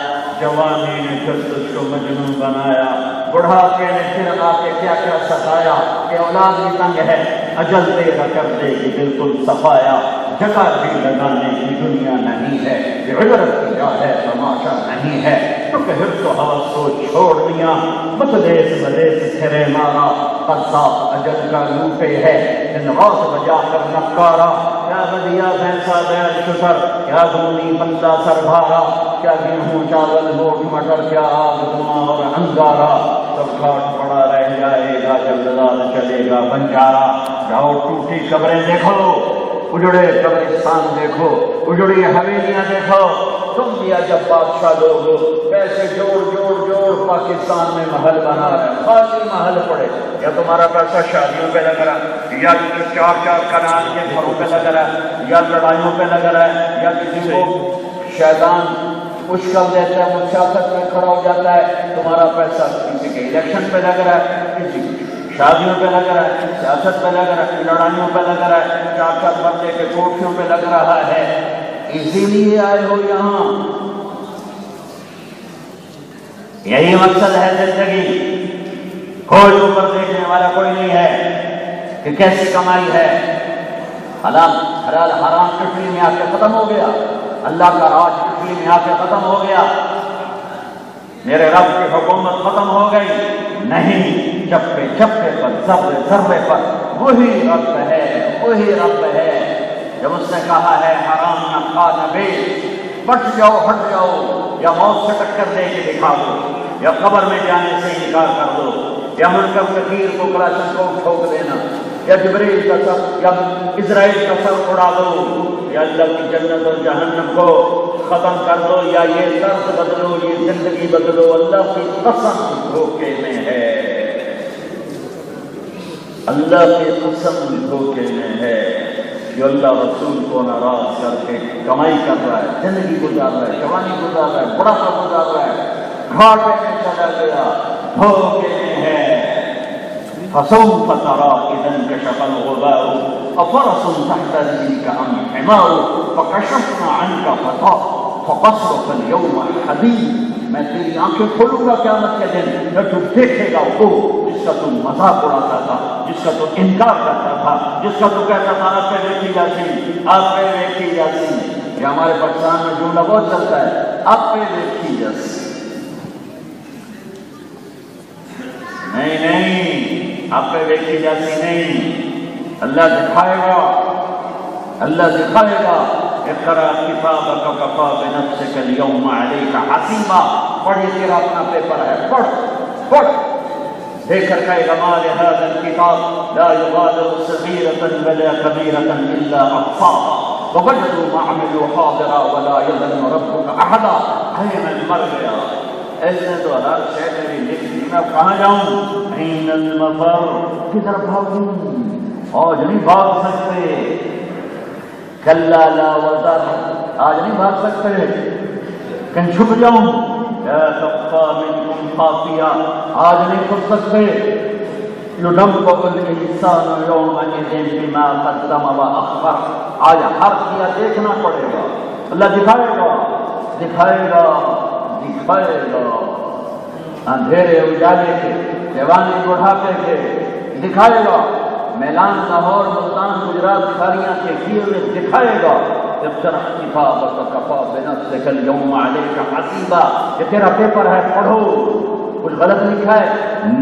جوانی نے پھر تجھ کو مجنون بنایا، بڑھاپے نے پھر آ کے کیا کیا ستایا، کہ اولاد بھی تنگ ہے اجل تیرا کر دے گی بالکل صفایا، جگہ بھی لگانے کی دنیا نہیں ہے، یہ عبرت کی جا ہے تماشا نہیں ہے، تو کہ حرص و حوث کو چھوڑ دیا، متلیس ملیس پھرے مارا، قصاب اجل کا لوٹے ہے، دن رات بجا کر نکارا، کیا بدیا بھینسا بیل شتر، کیا دونی بندہ سر بھارا، کیا گیہوں چاول گوٹ مٹر، کیا آگ دھواں اور انگارا، سب گھاٹ پڑا رہ جائے گا جب لال چلے گا بنجارا، جاؤ ٹوٹی قبریں دیکھو، اجڑے قبرستان دیکھو، اجڑی حویلیاں دیکھو، تم دیا جب بادشاہ لوگ پیسے جوڑ جوڑ جوڑ پاکستان میں محل بنا رہے ہیں، خالی محل پڑے، یا تمہارا پیسہ شادیوں پہ لگ رہا ہے، یا چار چار کنال کے گھروں پہ لگ رہا ہے، یا لڑائیوں پہ لگ رہا ہے، یا کسی کو شیطان اشکل دیتا ہے وہ سیاست میں کھڑا ہو جاتا ہے، تمہارا پیسہ کسی کے الیکشن پہ لگ رہا ہے، کسی شادیوں پہ لگ رہا ہے، سیاست پہ لگ رہا ہے، لڑائیوں پہ لگ رہا ہے، چار چار بندے کے کوٹھیوں پہ لگ رہا ہے، اسی لیے آئے ہو یہاں، یہی مقصد ہے زندگی، کوئی اوپر دیکھنے والا کوئی نہیں ہے کہ کیسی کمائی ہے، حلال حرام کٹلی میں آ کے ختم ہو گیا، اللہ کا راج کٹلی میں آ کے ختم ہو گیا، میرے رب کی حکومت ختم ہو گئی، نہیں، چپے چپے پر ذرے ذرے پر وہی رب ہے، وہی رب ہے، جب اس نے کہا ہے حرام نہ کھا نہ بیچ، بٹ جاؤ ہٹ جاؤ، یا موت سے ٹکر دے کے دکھا دو، یا قبر میں جانے سے انکار کر دو، یا منکر نکیر کو کلاشن کو ٹھوک دینا، یا جبریل کا سر یا اسرائیل کا سر اڑا دو، یا اللہ کی جنت اور جہنم کو ختم کر دو، یا یہ طرز بدلو، یہ زندگی بدلو، اللہ کی قسم دھوکے میں ہے، اللہ کی قسم دھوکے میں ہے، جو اللہ رسول کو ناراض کر کے کمائی کر رہا ہے، زندگی گزار رہا ہے، جوانی گزار رہا ہے، بڑھاپا گزار رہا ہے، گھاٹے میں چلا گیا، دھوکے میں ہے، فسوف ترى إذا انكشف الغبار أفرس تحت رجلك أم حمار فكشفنا عنك غطاء فبصرك اليوم حديد، میں تیری آنکھیں کھولوں گا قیامت کے دن، پھر تو دیکھے گا وہ جس کا تم مذاق اڑاتا تھا، جس کا تم انکار کرتا تھا، جس کا تو کہتا تھا آپ پہ دیکھی جاتی، آپ پہ دیکھی جاتی، یہ ہمارے پاکستان میں جملہ بہت چلتا ہے، آپ پہ دیکھی جاتی، نہیں، آپ پہ دیکھی جاتی نہیں، اللہ دکھائے گا، اللہ دکھائے گا، اقرأ کتابک کفی بنفسک اليوم علیک حسیبا، پڑھ یہ تیرا اپنا پیپر ہے، پڑھ، دیکھ کر کہے گا ما لهذا الكتاب لا يغادر صغيرة ولا كبيرة إلا أحصاها ووجدوا ما عملوا حاضرا ولا يظلم ربك أحدا، ہے میں مر گیا، ایسے تو ہر شے میری لکھ دی، میں کہاں جاؤں، این المفر، کدھر بھاگوں، آج نہیں بھاگ سکتے، کلا لا وزر، آج نہیں بھاگ سکتے، کہیں چھپ جاؤں، لا تخفى منكم خافیہ، آج نہیں چھپ سکتے. ينبأ الإنسان يومئذ بما قدم وأخر، آج ہر کیا دیکھنا پڑے گا. اللہ دکھائے گا دکھائے گا دکھائے گا، اندھیرے اجالے کے، جوانی بڑھاپے کے دکھائے گا، میلان لاہور ملتان گجرات کھاریاں کے کیے میں دکھائے گا. اقرأ کتابک کفی بنفسک اليوم علیک حسیبا، یہ تیرا پیپر ہے، پڑھو. کچھ غلط لکھا ہے؟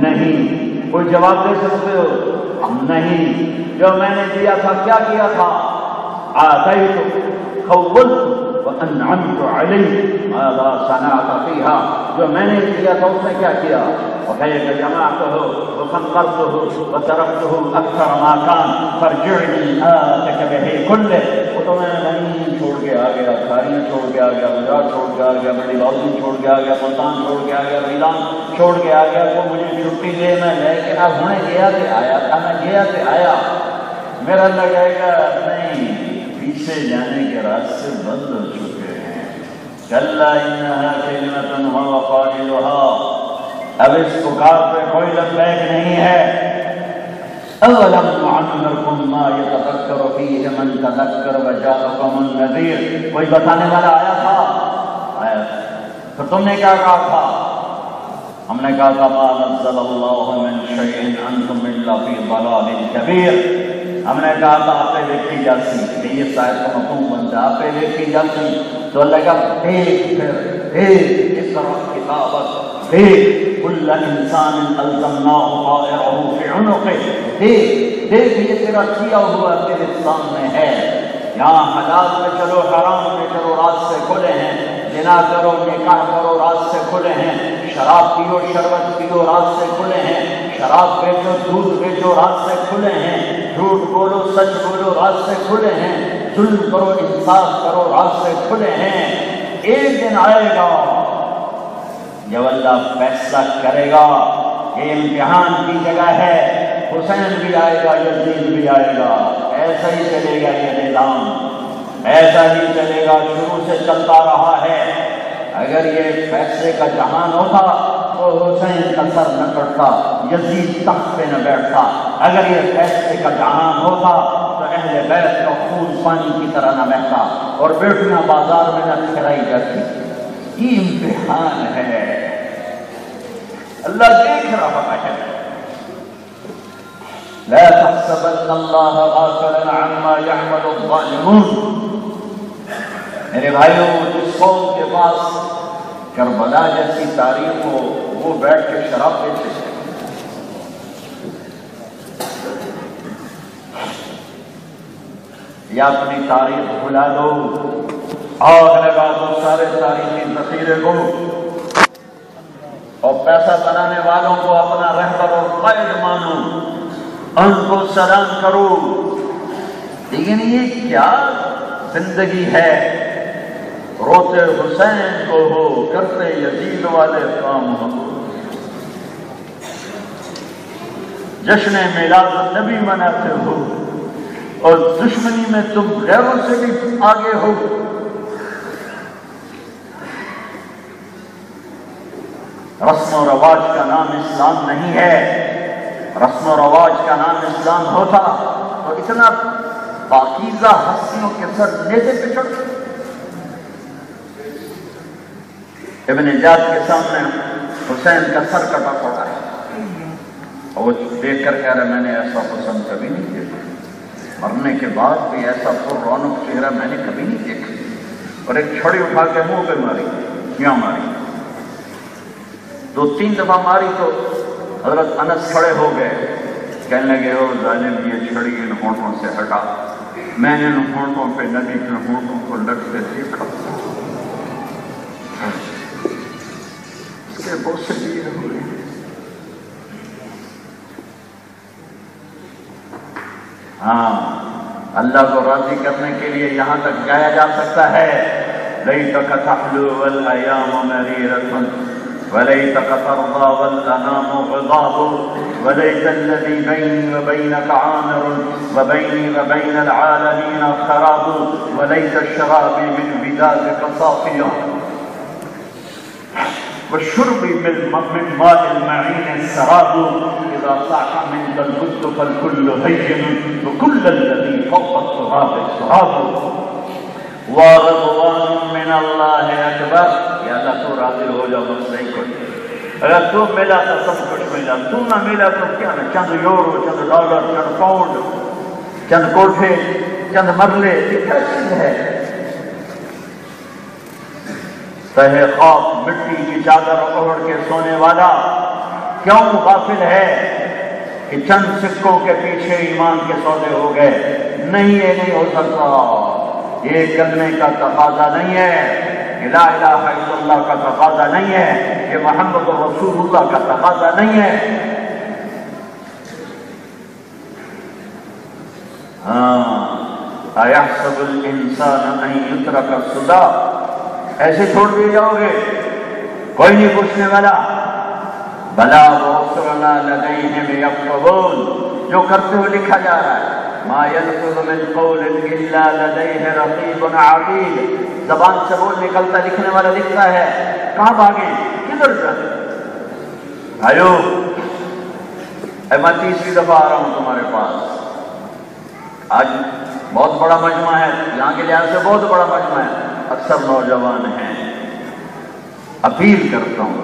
نہیں. کوئی جواب دے سکتے ہو؟ نہیں. جو میں نے دیا تھا کیا کیا تھا؟ آتیت خولت وانعمت علیک ماذا صنعت فیہا، جو میں نے دیا تھا اس نے کیا کیا؟ وکیف جمعتہ وفکرتہ وترکتہ اکثر ما کان فارجعنی آتک بہ کلہ. وہ تو میں نے زمین چھوڑ کے آ گیا، کھاریاں چھوڑ کے آ گیا، گجرات چھوڑ کے آ گیا، بڑی باؤزی چھوڑ کے آ گیا، ملتان چھوڑ کے آ گیا، میلان چھوڑ کے آ گیا. وہ مجھے چھٹی دے میں لے کے اب میں گیا سے آیا تھا، میں گیا سے آیا. میرا لگے گا نہیں، پیچھے جانے کے راستے بند ہو چکے ہیں. کلا انہا کلمۃ هو قائلها، اب اس پکار پہ کوئی لبیک نہیں ہے. اولم نعمرکم ما یتذکر فیہ من تذکر وجاءکم النذیر، کوئی بتانے والا آیا تھا؟ آیا تھا. تو تم نے کیا کہا تھا؟ ہم نے کہا تھا ما نزل اللہ من شیء انتم الا فی ضلال کبیر. ہم نے کہا تھا آپ پہ دیکھی جاتی، یہ شاید کو حکم بنتا آپ پہ دیکھی جاتی. تو اللہ کا دیکھ پھر اقرأ کتابک، دیکھ کل انسان الزمناہ طائرہ فی عنقہ، دیکھ یہ تیرا کیا ہوا تیرے سامنے ہے. یہاں حلال میں چلو، حرام میں چلو، راستے کھلے ہیں. زنا کرو، نکاح کرو، راستے کھلے ہیں. شراب پیو، شربت پیو، راستے کھلے ہیں. شراب بیچو، دودھ بیچو، راستے کھلے ہیں. جھوٹ بولو، سچ بولو، راستے کھلے ہیں. ظلم کرو، انصاف کرو، راستے کھلے ہیں. ایک دن آئے گا جب اللہ فیصلہ کرے گا. یہ امتحان کی جگہ ہے. حسین بھی آئے گا، یزید بھی آئے گا. ایسا ہی چلے گا یہ نظام، ایسا ہی چلے گا، شروع سے چلتا رہا ہے. اگر یہ فیصلے کا جہان ہوتا تو حسین کا سر نہ کٹتا، یزید تخت پہ نہ بیٹھتا. اگر یہ فیصلے کا جہان ہوتا تو اہل بیت کا خون پانی کی طرح نہ بہتا اور بیٹیاں بازار میں نہ کھلائی جاتی. یہ امتحان ہے، اللہ دیکھ رہا ہے. لا تحسبن اللہ غافلا عما يعمل الظالمون. میرے بھائیوں، جس قوم کے پاس کربلا جیسی تاریخ ہو وہ بیٹھ کے شراب پیتے ہیں. یا اپنی تاریخ بھلا دو، آگ لگا دو سارے تاریخی ذخیرے کو، اور پیسہ بنانے والوں کو اپنا رہبر اور قائد مانو، ان کو سلام کرو. لیکن یہ کیا زندگی ہے؟ روتے حسین کو ہو، کرتے یزید والے کام ہو. جشن میلاد النبی مناتے ہو اور دشمنی میں تم غیروں سے بھی آگے ہو. رسم و رواج کا نام اسلام نہیں ہے. رسم و رواج کا نام اسلام ہوتا تو اتنا پاکیزہ ہستیوں کے سر نیزے پہ چڑھتے. ابن جاد کے سامنے حسین کا سر کٹا پڑا ہے اور وہ دیکھ کر کہہ رہا میں نے ایسا حسن کبھی نہیں دیکھا. مرنے کے بعد بھی ایسا پر رونق چہرہ میں نے کبھی نہیں دیکھا. اور ایک چھڑی اٹھا کے منہ پہ ماری، یہاں ماری، 2-3 دفعہ ماری تو حضرت انس کھڑے ہو گئے. کہنے لگے او ظالم، یہ چھڑی ان ہونٹوں سے ہٹا. میں نے ان ہونٹوں پہ نبی کے ہونٹوں کو لگتے دیکھا، اس کے بہت سے لیے ہوئے. ہاں، اللہ کو راضی کرنے کے لیے یہاں تک گایا جا سکتا ہے. لیتک تحلو والایام مریرۃ ولیتک ترضى والانام غضاب وليت الذي بيني وبينك عامر وبيني وبين العالمين خراب وليت الشراب من ودادك صافيا. والشرب من ماء المعين السراب إذا صاح منك البد فالكل هين وكل الذي فوق التراب التراب ورضوان من اللہ اکبر. یا اللہ تو راضی ہو جا مجھ سے کچھ. اگر تو ملا تو سب کچھ ملا, تو نہ ملا تو کیا نا, چند یورو, چند ڈالر, چند پاؤنڈ, چند کوٹھے, چند مرلے, یہ کیا چیز ہے؟ تہ خواب مٹی کی چادر اوڑھ کے سونے والا کیوں غافل ہے کہ چند سکوں کے پیچھے ایمان کے سودے ہو گئے؟ نہیں, یہ نہیں ہو سکتا. یہ کرنے کا تقاضا نہیں ہے, لا الہ الا اللہ کا تقاضا نہیں ہے, یہ محمد رسول اللہ کا تقاضا نہیں ہے. اَيَحْسَبُ الْإِنسَانَ أَن يُتْرَكَ سُدًى, ایسے چھوڑ دیے جاؤ گے, کوئی نہیں پوچھنے والا. بلا وَرُسُلُنَا لَدَيْهِمْ يَكْتُبُونَ, جو کرتے ہوئے لکھا جا رہا ہے. ما يلفظ من قول الا لديه رقيب عتيد, زبان سے بول نکلتا, لکھنے والا لکھتا ہے. کہاں بھاگے, کدھر جائیں؟ بھائیو, میں تیسری دفعہ آ رہا ہوں تمہارے پاس. آج بہت بڑا مجمع ہے, یہاں کے لحاظ سے بہت بڑا مجمع ہے, اکثر نوجوان ہیں. اپیل کرتا ہوں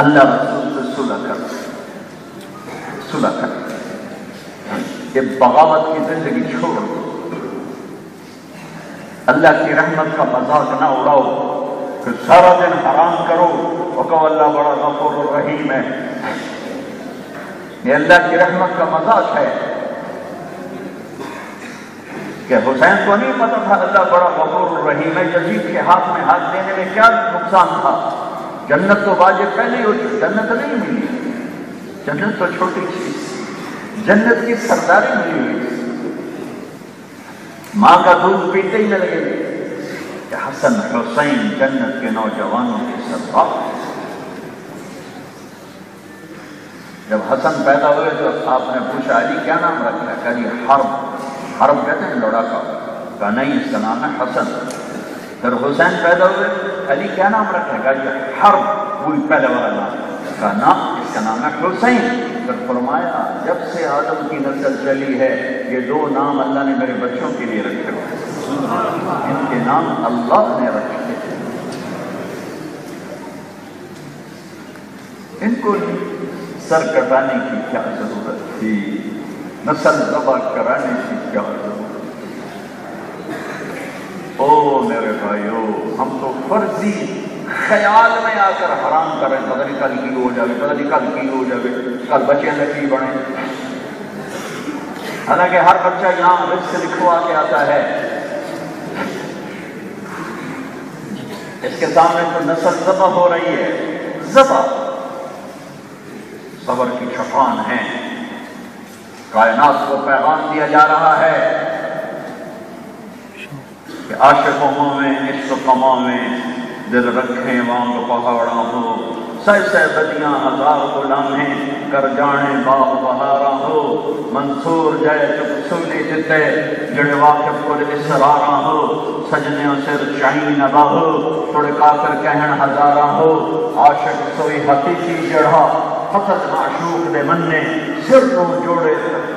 اللہ رسول سے صلح کر, صلح کر. یہ بغاوت کی زندگی چھوڑ, اللہ کی رحمت کا مذاق نہ اڑاؤ, پھر سارا دن حرام کرو اور کہو اللہ بڑا غفور الرحیم ہے. یہ اللہ کی رحمت کا مذاق ہے. کہ حسین کو نہیں پتا تھا اللہ بڑا غفور الرحیم ہے, یزید کے ہاتھ میں ہاتھ دینے میں کیا نقصان تھا؟ جنت تو واجب پہلے ہی ہوتی, جنت نہیں ملی, جنت تو چھوٹی چیز, جنت کی سرداری ملی ہوئی. ماں کا دودھ پیتے ہی نہ لگے کہ حسن حسین جنت کے نوجوانوں کی سردار. جب حسن پیدا ہوئے تو آپ نے پوچھا علی کیا نام رکھا ہے؟ کہا جی حرب. حرب کہتے ہیں لڑاکا. کہا نہیں, اس کا نام ہے حسن. پھر حسین پیدا ہوئے, علی کیا نام رکھا ہے؟ کہا جی حرب, وہی پہلے والا نام. کہا نا, اس کا نام ہے حسین. پھر فرمایا جب سے آدم کی نسل چلی ہے یہ دو نام اللہ نے میرے بچوں کے لیے رکھے ہوئے, ان کے نام اللہ نے رکھے. ان کو سر کٹانے کی کیا ضرورت تھی, نسل ذبح کرانے کی کیا ضرورت تھی؟ او میرے بھائیو, ہم تو فرضی خیال میں آ کر حرام کریں, پتہ نہیں کل کی ہو جائے, پتہ نہیں کل کی ہو جائے, کل بچے نکی بڑھیں. حالانکہ ہر بچہ یہاں رزق لکھوا کے آتا ہے. اس کے سامنے تو نسل ذبح ہو رہی ہے, ذبح. صبر کی شفان ہے, کائنات کو پیغام دیا جا رہا ہے کہ عاشقوں میں عشق کما میں دل رکھیں وانگ پہاڑا ہو, سہ سہ بدیاں ہزار غلامیں کر جانے باغ بہارا ہو. منصور جائے چپ سولی جتے جڑے واقف کو اسرارا ہو. سجنوں سر چاہی نبا ہو, تھوڑے کافر کہن ہزارا ہو. عاشق سوئی حقیقی جڑھا فقط معشوق دے مننے, سر نو جوڑے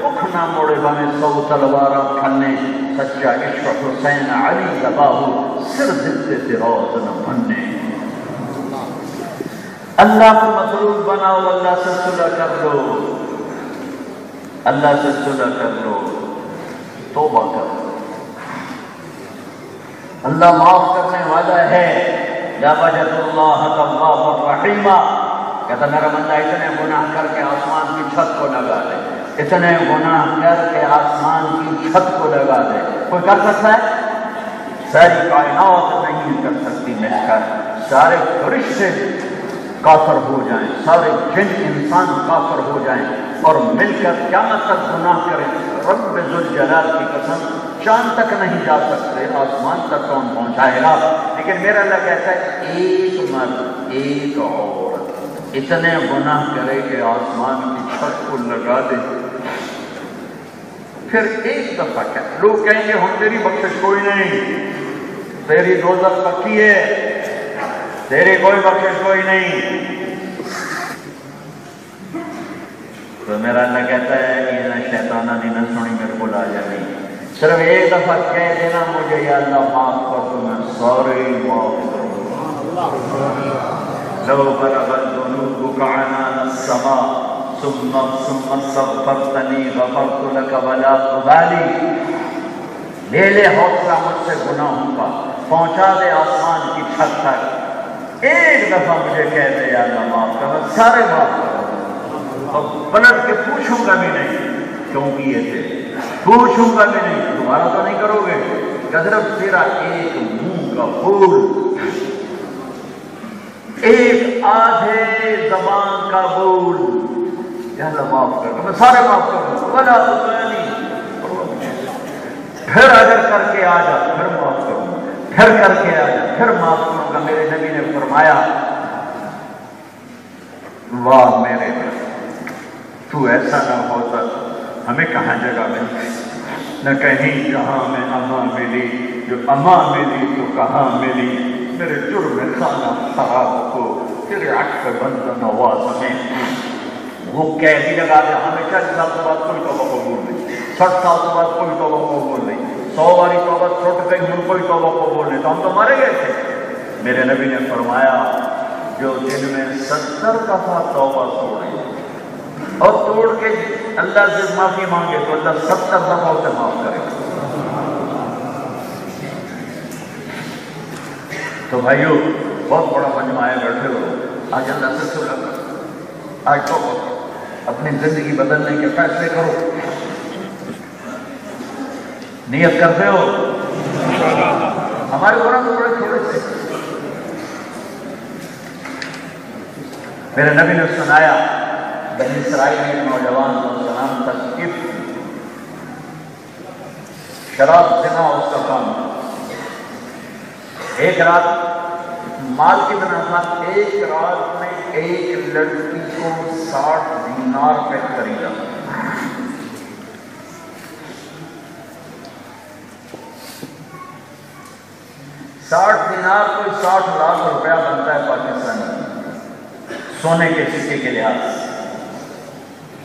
اکھ نہ موڑے بانے سو تلوارا کھنے. سچا عشق حسین علی دباہو, سر زدے تیراز نہ بھنے. اللہ کو مطلوب بناؤ, اللہ سے صلح کر لو, اللہ سے صلح کر لو, توبہ کر لو. اللہ معاف کرنے والا ہے. لا وجد اللہ توابا رحیما. کہتا میرا بندہ اتنے گناہ کر کے آسمان کی چھت کو لگا دے, اتنے گناہ کر کے آسمان کی چھت کو لگا دے. کوئی کر سکتا ہے؟ ساری کائنات نہیں کر سکتی مل کر. سارے فرشتے کافر ہو جائیں, سارے جن انسان کافر ہو جائیں اور مل کر قیامت تک گناہ کریں, رب ذوالجلال کی قسم چاند تک نہیں جا سکتے, آسمان تک کون پہنچائے گا؟ لیکن میرا اللہ کہتا ہے ایک مرد ایک عورت اتنے گناہ کرے کہ آسمان کی چھت کو لگا دے, پھر ایک دفعہ کہ لوگ کہیں گے ہم تیری بخشش کوئی نہیں, تیری دوزخ پکی ہے. تیری کوئی بخشش کوئی نہیں. تو میرا اللہ کہتا ہے یہ نہ شیطانہ دی نہ سنی میرے کو لا جانی, صرف ایک دفعہ کہہ دینا مجھے یا اللہ معاف کر تو میں سارے معاف کروں گا. لو بلغت ذنوبك عنان السماء ثم استغفرتنی غفرت لك ولا ابالی. لے لے حوصلہ مجھ سے گناہوں کا, پہنچا دے آسمان کی چھت تک, ایک دفعہ مجھے کہہ دے یا اللہ معاف کر, میں سارے معاف کروں. اور پلٹ کے پوچھوں گا بھی نہیں کیوں کیے تھے, پوچھوں گا بھی نہیں, تمہارا تو نہیں کرو گے, صرف تیرا ایک منہ کا بول, ایک آدھے زبان کا بول, یا اللہ معاف کر, میں سارے معاف کروں. ولا ابالی, پھر اگر کر کے آ جا پھر معاف کروں, پھر کر کے آ جا پھر معاف کروں گا. میرے نبی نے فرمایا واہ میرے تو ایسا نہ ہوتا ہمیں کہاں جگہ ملتی, نہ کہیں جہاں میں اما ملی, جو اما ملی تو کہاں ملی. میرے جرم خانہ خراب کو تیرے عکس بند نواز میں وہ قیدی لگا دے, ہمیں 40 سال کے بعد کوئی توبہ قبول نہیں, 60 سال کے بعد کوئی توبہ قبول نہیں, 100 باری توبہ چھوٹ گئی ہم کوئی توبہ قبول نہیں, تو ہم تو مارے گئے تھے. میرے نبی نے فرمایا جو دن میں 70 دفعہ توبہ توڑے اور توڑ کے اللہ سے معافی مانگے تو اللہ 70 دفعہ اسے معاف کرے گا. تو بھائیو بہت بڑا مجمع ہے, بیٹھے ہو, آج اللہ سے سلا کر, آج تو اپنی زندگی بدلنے کے فیصلے کرو. نیت کرتے ہو؟ ہمارے قرآن تو بڑے تھوڑے سے. میرے نبی نے سنایا بنی اسرائیل میں ایک نوجوان کو سلام تک شراب زنا اس کا کام. ایک رات مال کتنا تھا, ایک رات میں ایک لڑکی کو 60 دینار پہ خریدا. دینار کوئی 60 لاکھ روپیہ بنتا ہے پاکستانی سونے کے سکے کے لحاظ سے.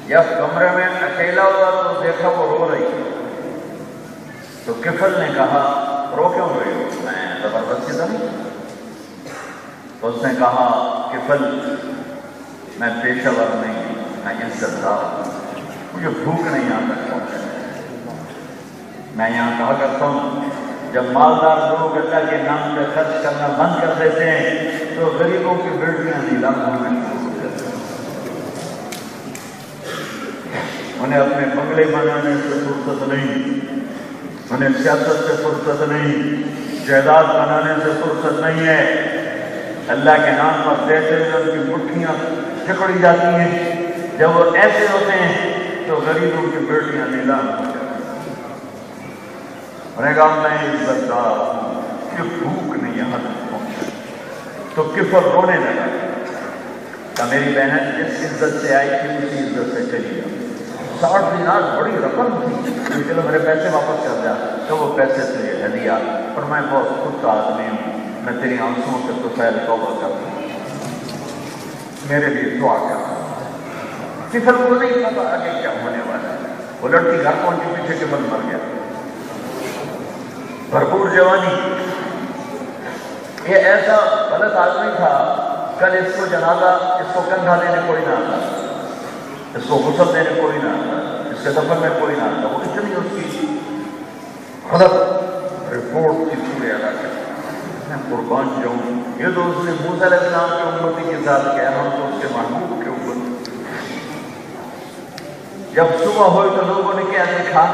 جب کمرے میں اکیلا ہوا تو دیکھا وہ رو رہی, تو کفل نے کہا رو کیوں رہی ہو, میں زبردستی تو نہیں. تو اس نے کہا کفل میں پیشہ ور نہیں, میں عزت دار ہوں, مجھے بھوک نہیں یہاں تک پہنچا. میں یہاں کہا کرتا ہوں جب مالدار لوگ اللہ کے نام پہ خرچ کرنا بند کر دیتے ہیں تو غریبوں کی بیٹیاں نیلام ہونا شروع ہو جاتی ہیں. انہیں اپنے بنگلے بنانے سے فرصت نہیں, انہیں سیاست سے فرصت نہیں, جائیداد بنانے سے فرصت نہیں ہے. اللہ کے نام پر دیتے ہوئے ان کی مٹھیاں جکڑی جاتی ہیں. جب وہ ایسے ہوتے ہیں تو غریبوں کی بیٹیاں نیلام ہو جاتی ہیں. انہیں کہا میں عزت دار ہوں, کہ بھوک نہیں یہاں تک پہنچا. تو کفر رونے لگا کہ میری بہن جس عزت سے آئی تھی اسی عزت سے چلی گئی. 60 دینار بڑی رقم تھی, چلو میرے پیسے واپس کر دیا. تو وہ پیسے سے ہدیہ, اور میں بہت خود کا آدمی ہوں, میں تیری آنسوں سے تو فیل توبہ کرتا ہوں, میرے لیے دعا کرتا ہوں. کفر کو نہیں پتا آگے کیا ہونے والا ہے. وہ لڑکی گھر پہنچی, پیچھے کے بند مر گیا, بھرپور جوانی. یہ ایسا غلط آدمی تھا, کل اس کو جنازہ, اس کو کندھا دینے کوئی نہ آتا, اس کو غسل دینے کوئی نہ آتا, اس کے دفن میں کوئی نہ آتا. وہ اتنی اس کی غلط رپورٹ تھی پورے علاقے میں, قربان جاؤں. یہ تو اس نے موسیٰ علیہ السلام کی امتی کے ساتھ کیا, ہم تو اس کے محبوب کے اوپر. جب صبح ہوئی تو لوگوں نے کیا دیکھا,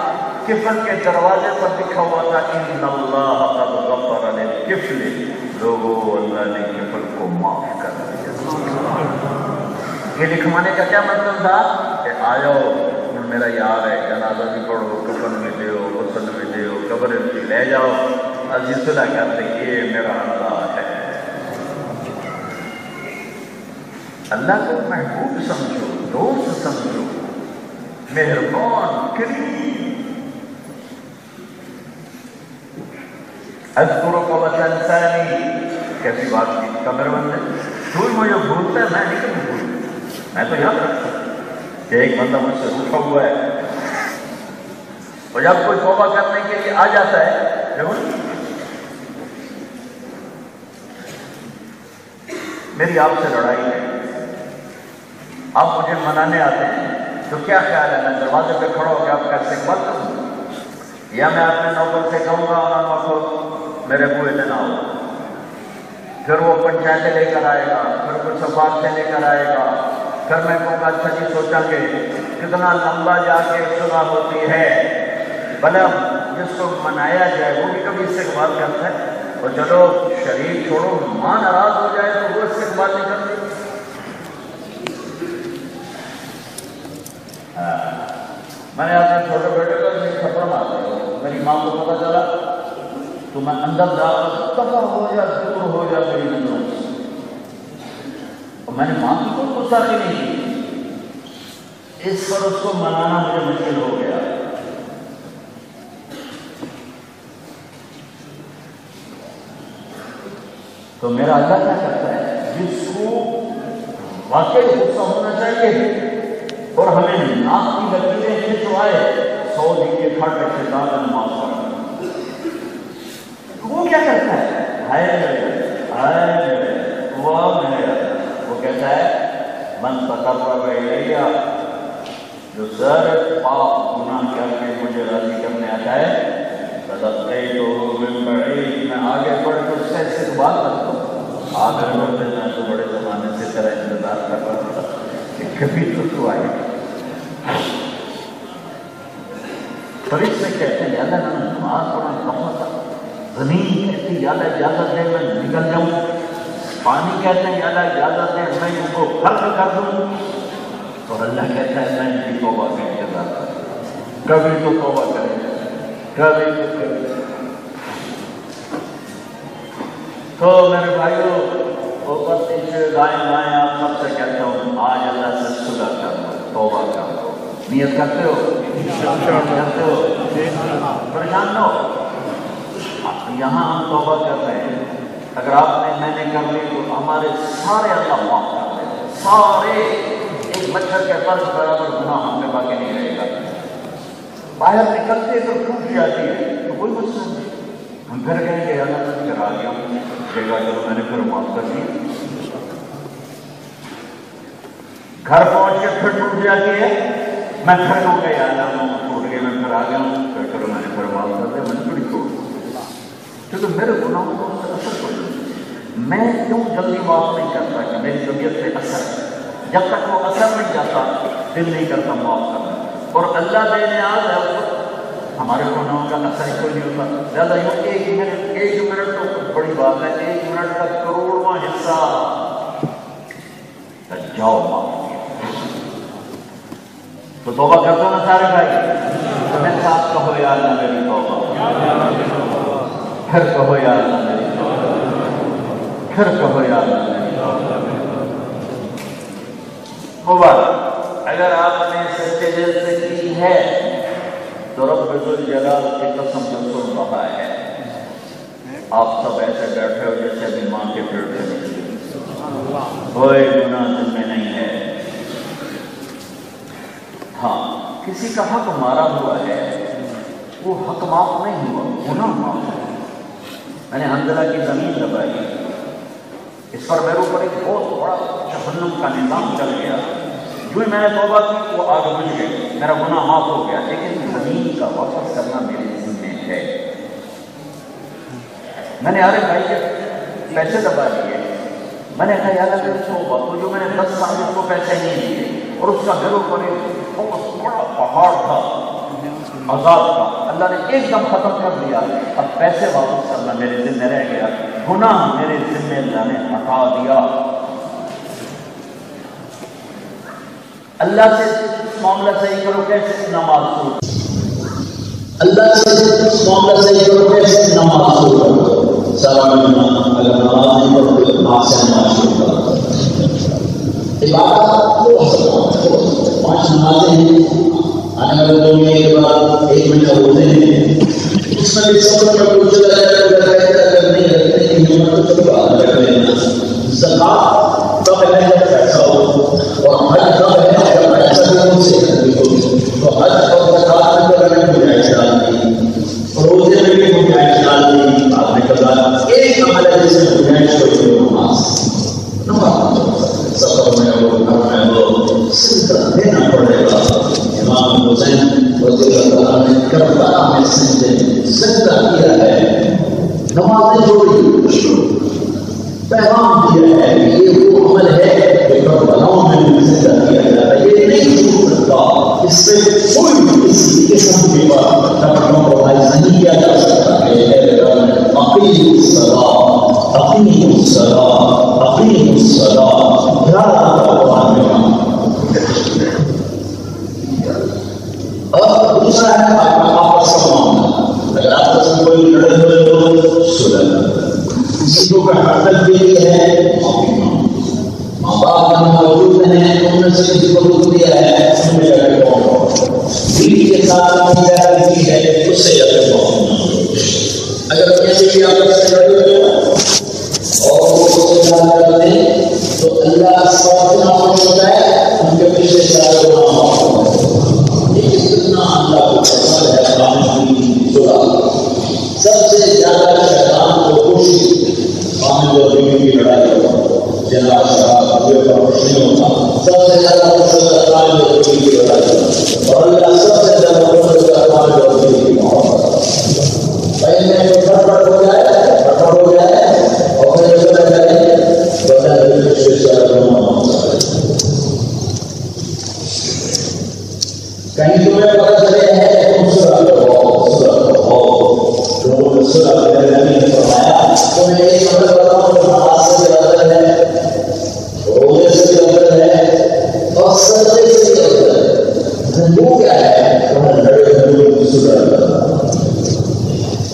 کفل کے دروازے پر لکھا ہوا تھا ان اللہ قد غفر للکفل. لوگوں اللہ نے کفل کو معاف کر دیا. یہ لکھوانے کا کیا مطلب تھا کہ آجاؤ میرا یار ہے, جنازہ بھی پڑھو, کفن بھی دیو, غسل بھی دیو, قبر بھی لے جاؤ, عزیز صلح کہتے یہ میرا اللہ ہے. اللہ کو محبوب سمجھو, دوست سمجھو, مہربان کریم. اذکرک وتنسانی, کیسی بات کی. پکا میرے بندے، تو مجھے بھولتا ہے، میں نہیں کبھی بھولتا، میں تو یاد رکھتا ہوں کہ ایک بندہ مجھ سے روٹھا ہوا ہے، اور جب کوئی توبہ کرنے کے لیے آ جاتا ہے، دیکھو میری آپ سے لڑائی ہے، آپ مجھے منانے آتے ہیں، تو کیا خیال ہے میں دروازے پہ کھڑا ہو کے آپ کا استقبال کروں، یا میں اپنے نوکر سے کہوں گا انہوں کو میرے بوئے سے نہ ہو، پھر وہ پنچایتیں لے کر آئے گا، پھر کوئی سفارتیں لے کر آئے گا، پھر میں کہوں گا اچھا جی سوچا کہ کتنا لمبا جا کے سنا ہوتی ہے، بھلا جس کو منایا جائے وہ بھی کبھی استقبال کرتا ہے، اور چلو شریف چھوڑو، ماں ناراض ہو جائے تو وہ استقبال نہیں کرتی۔ میں نے اپنے چھوٹے بیٹے کو ایک تھپڑ مار دیا، میری ماں کو پتا چلا تو میں اندر جا کر تباہ ہو جا، دور ہو جا میری نظروں سے، اور میں نے ماں کی کوئی گستاخی نہیں کی، اس پر اس کو منانا مجھے مشکل ہو گیا۔ تو میرا اللہ کیا کرتا ہے، جس کو واقعی غصہ ہونا چاہیے اور ہمیں ناک کی لکیریں کھنچوائے، 100 دن کے کھٹ کے شیطان نے معاف کر، وہ کیا کرتا ہے، ہائے میرے وہ کہتا ہے من تقرب الیہ، جو سر پاپ گناہ کر کے مجھے راضی کرنے آتا ہے، تلقیتہ من بعید، میں آگے بڑھ کے اس کا استقبال کرتا ہوں، آگے بڑھ کے میں تو بڑے زمانے سے تیرا انتظار کر رہا تھا کہ کبھی تو آئے۔ فرشتے سے کہتے ہیں یا اللہ میں نماز پڑھنا کہاں تھا، زمین کہتی ہے یا اللہ اجازت دے میں نکل جاؤں، پانی کہتے ہیں یا اللہ اجازت دے میں ان کو خرچ کر دوں، اور اللہ کہتا ہے میں ان کی توبہ کا انتظار کروں، کبھی تو توبہ کرے، کبھی تو کرے۔ تو میرے بھائیوں، اوپر پیچھے دائیں بائیں آپ سب سے کہتا ہوں آج اللہ سے صلح کر لو، توبہ کر لو، نیت کرتے ہو، کرتے ہو، پریشان نہ ہو، یہاں ہم توبہ کر رہے ہیں، اگر آپ نے میں نے کر لی تو ہمارے سارے اللہ معاف کر دیں، سارے، ایک مچھر کے فرض برابر گناہ ہم میں باقی نہیں رہے گا، باہر نکلتے تو ٹوٹ جاتی ہے تو کوئی مسئلہ نہیں، ہم پھر کہیں گے اللہ سے کرا گیا کہے گا چلو میں نے پھر معاف کر دیا، گھر پہنچ کے پھر ٹوٹ جاتی ہے، میں پھر کہوں گا یا اللہ ٹوٹ گئے میں پھر آ گیا ہوں، پھر چلو میں نے پھر معاف کر دیا، میں نے پھر چھوڑ دیا، کیونکہ میرے گناہوں کو اس سے اثر پڑ جاتا، میں کیوں جلدی معاف نہیں کرتا کہ میری طبیعت پہ اثر ہے، جب تک وہ اثر نہیں جاتا دل نہیں کرتا معاف کرنا، اور اللہ دینے آ ہے ہمارے گناہوں کا اثر کوئی نہیں ہوتا، زیادہ یوں ایک منٹ تو بڑی بات ہے، 1 منٹ کا کروڑواں حصہ جاؤ معاف کیا، تو توبہ کر دو نا سارے بھائی، میں ساتھ کہو یا اللہ میری توبہ، پھر کہو یا اللہ میری توبہ، پھر کہو یا اللہ میری توبہ۔ مبارک، اگر آپ نے سچے دل سے کی ہے تو رب ذوالجلال کی قسم جو سن رہا ہے، آپ سب ایسے بیٹھے ہو جیسے ابھی ماں کے پیٹ سے نکلے، کوئی گناہ دل میں نہیں ہے، ہاں کسی کا حق مارا ہوا ہے وہ حق معاف نہیں ہوا، گناہ معاف ہے، میں نے حنظلہ کی زمین دبائی، اس پر میرے اوپر ایک بہت بڑا جہنم کا نظام چل گیا، جو میں نے توبہ کی وہ آگ بجھ گئی، میرا گناہ معاف ہو گیا، لیکن زمین کا واپس کرنا میرے ذمہ ہے، میں نے ارے بھائی کے پیسے دبا دیے، میں نے کہا یا اللہ میرے توبہ، تو جو میں نے 10 سال اس کو پیسے نہیں دیے، اور اس کا میرے اوپر ایک بہت بڑا پہاڑ تھا عذاب کا، اللہ نے ایک دم ختم کر دیا، اب پیسے واپس کرنا میرے ذمہ رہ گیا، گناہ میرے ذمہ اللہ نے ہٹا دیا۔ اللہ سے معاملہ صحیح کرو کیسے نماز پڑھو، اللہ سے معاملہ صحیح کرو کیسے نماز پڑھو، سلام اگر نماز نہیں پڑھو آپ سے نماز پڑھو، عبادت 5 نمازیں ہیں، آنے والے 2 مہینے کے بعد 1 مہینہ ہوتے ہیں، اس میں بھی سب کا کچھ اگر نہیں رکھتے ہیں تو بات رکھ لینا، سے گنجائش ہوئی نماز سفر میں ہو گھر میں ہو سجدہ دینا پڑے گا. امام حسین رضی اللہ عنہ نے کربلا میں سجدہ کیا ہے. نمازیں جوڑی پیغام دیا ہے کہ یہ وہ عمل ہے کہ کربلاؤں میں بھی سجدہ کیا جاتا ہے. یہ نہیں چھوٹ سکتا. اس سے کوئی کسی قسم کی بات کمپرومائز نہیں کیا جا سکتا ہے. اقیم الصلاۃ اقیم الصلاۃ اقیم الصلاۃ. اور دوسرا ہے آپس کا معاملہ. اگر آپس میں کوئی لڑے ہوئے لوگ سلح کسی کو حرکت کے لیے ہے ماں باپ میں موجود ہیں ان میں سے کسی کو دکھ دیا ہے ان میں جا کے بیوی کے ساتھ کی ہے اس سے جا کے اگر کیسے بھی آپ سے لڑے ہوئے اور وہ کرتے ہیں تو اللہ اتنا خوش ہوتا ہے ان کے پیچھے سارے اتنا اللہ کو پسند ہے. سب سے زیادہ شیطان کو خوشی خامد اور بیوی کی لڑائی ہو جناب شراب خوش نہیں ہوتا. سب سے زیادہ خوش ہوتا ہے خامد اور بیوی کی لڑائی اور اللہ سب سے زیادہ خوش ہوتا ہے خامد اور بیوی کی محبت. پہلے گڑبڑ ہو جائے اور پھر چلا جائے کہیں تمہیں پتہ چلے ہے خوبصورت فرمایا تمہیں ایک عمل بتاؤں جو نماز سے بھی افضل ہے روزے سے بھی افضل ہے اور صدقے سے بھی افضل ہے. وہ کیا ہے تمہیں لڑے ہوئے خوبصورت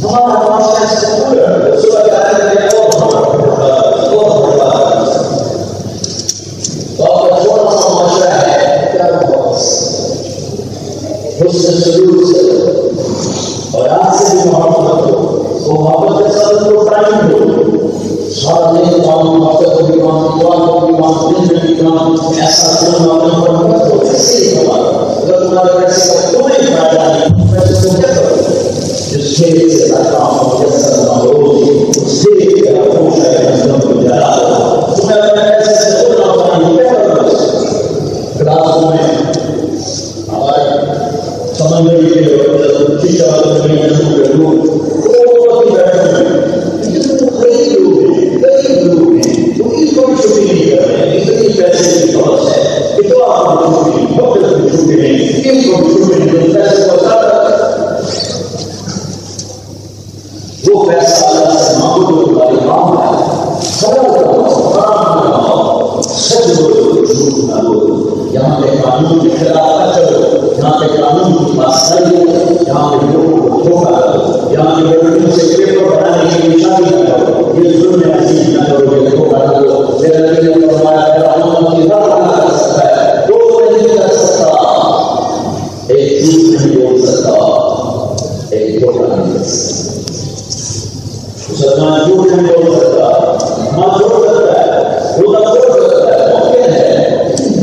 ہمارا معاشرہ سے خوبصورت چھوٹا سا معاشرہ ہے کیا اس سے سلوک سے اور آج سے بھی محبت ہو وہ محبت کے ساتھ کو ٹائم دو سارا دن کام مقصد کو بھی کام دیوار کو بھی کام دن میں بھی کام ایسا کام اپنے پر مت ہو ایسے ہی ہمارا اگر تمہارے پیسے کا کوئی فائدہ نہیں پیسے کو کیا کرو جس کے سے کام ہو جیسا نہ ہو اس کے لیے خوش ہے کو جلا دو تمہیں اپنے پیسے سے کوئی نہ نہیں کیا کرو کلاسوں میں ہمارے سمندری کے وہ پیسہ اللہ سے مانگو تو تمہاری کام یہاں پہ قانون کے خلاف نہ چلو یہاں پہ قانون کی بات کرو یہاں پہ لوگوں کو دھوکہ دو یہاں پہ لڑکیوں سے پیپر بنانے کی نشانی نہ کرو یہ ظلم عزیز نہ کرو یہ دھوکہ نہ دو. میرے نبی نے فرمایا قانون کی بات نہ کر سکتا ہے دو نہیں کر سکتا ایک جھوٹ نہیں بول سکتا ایک دھوکہ نہیں کر سکتا. مسلمان جھوٹ نہیں بول سکتا ماں جھوٹ سکتا ہے روزہ چھوڑ سکتا ہے ممکن ہے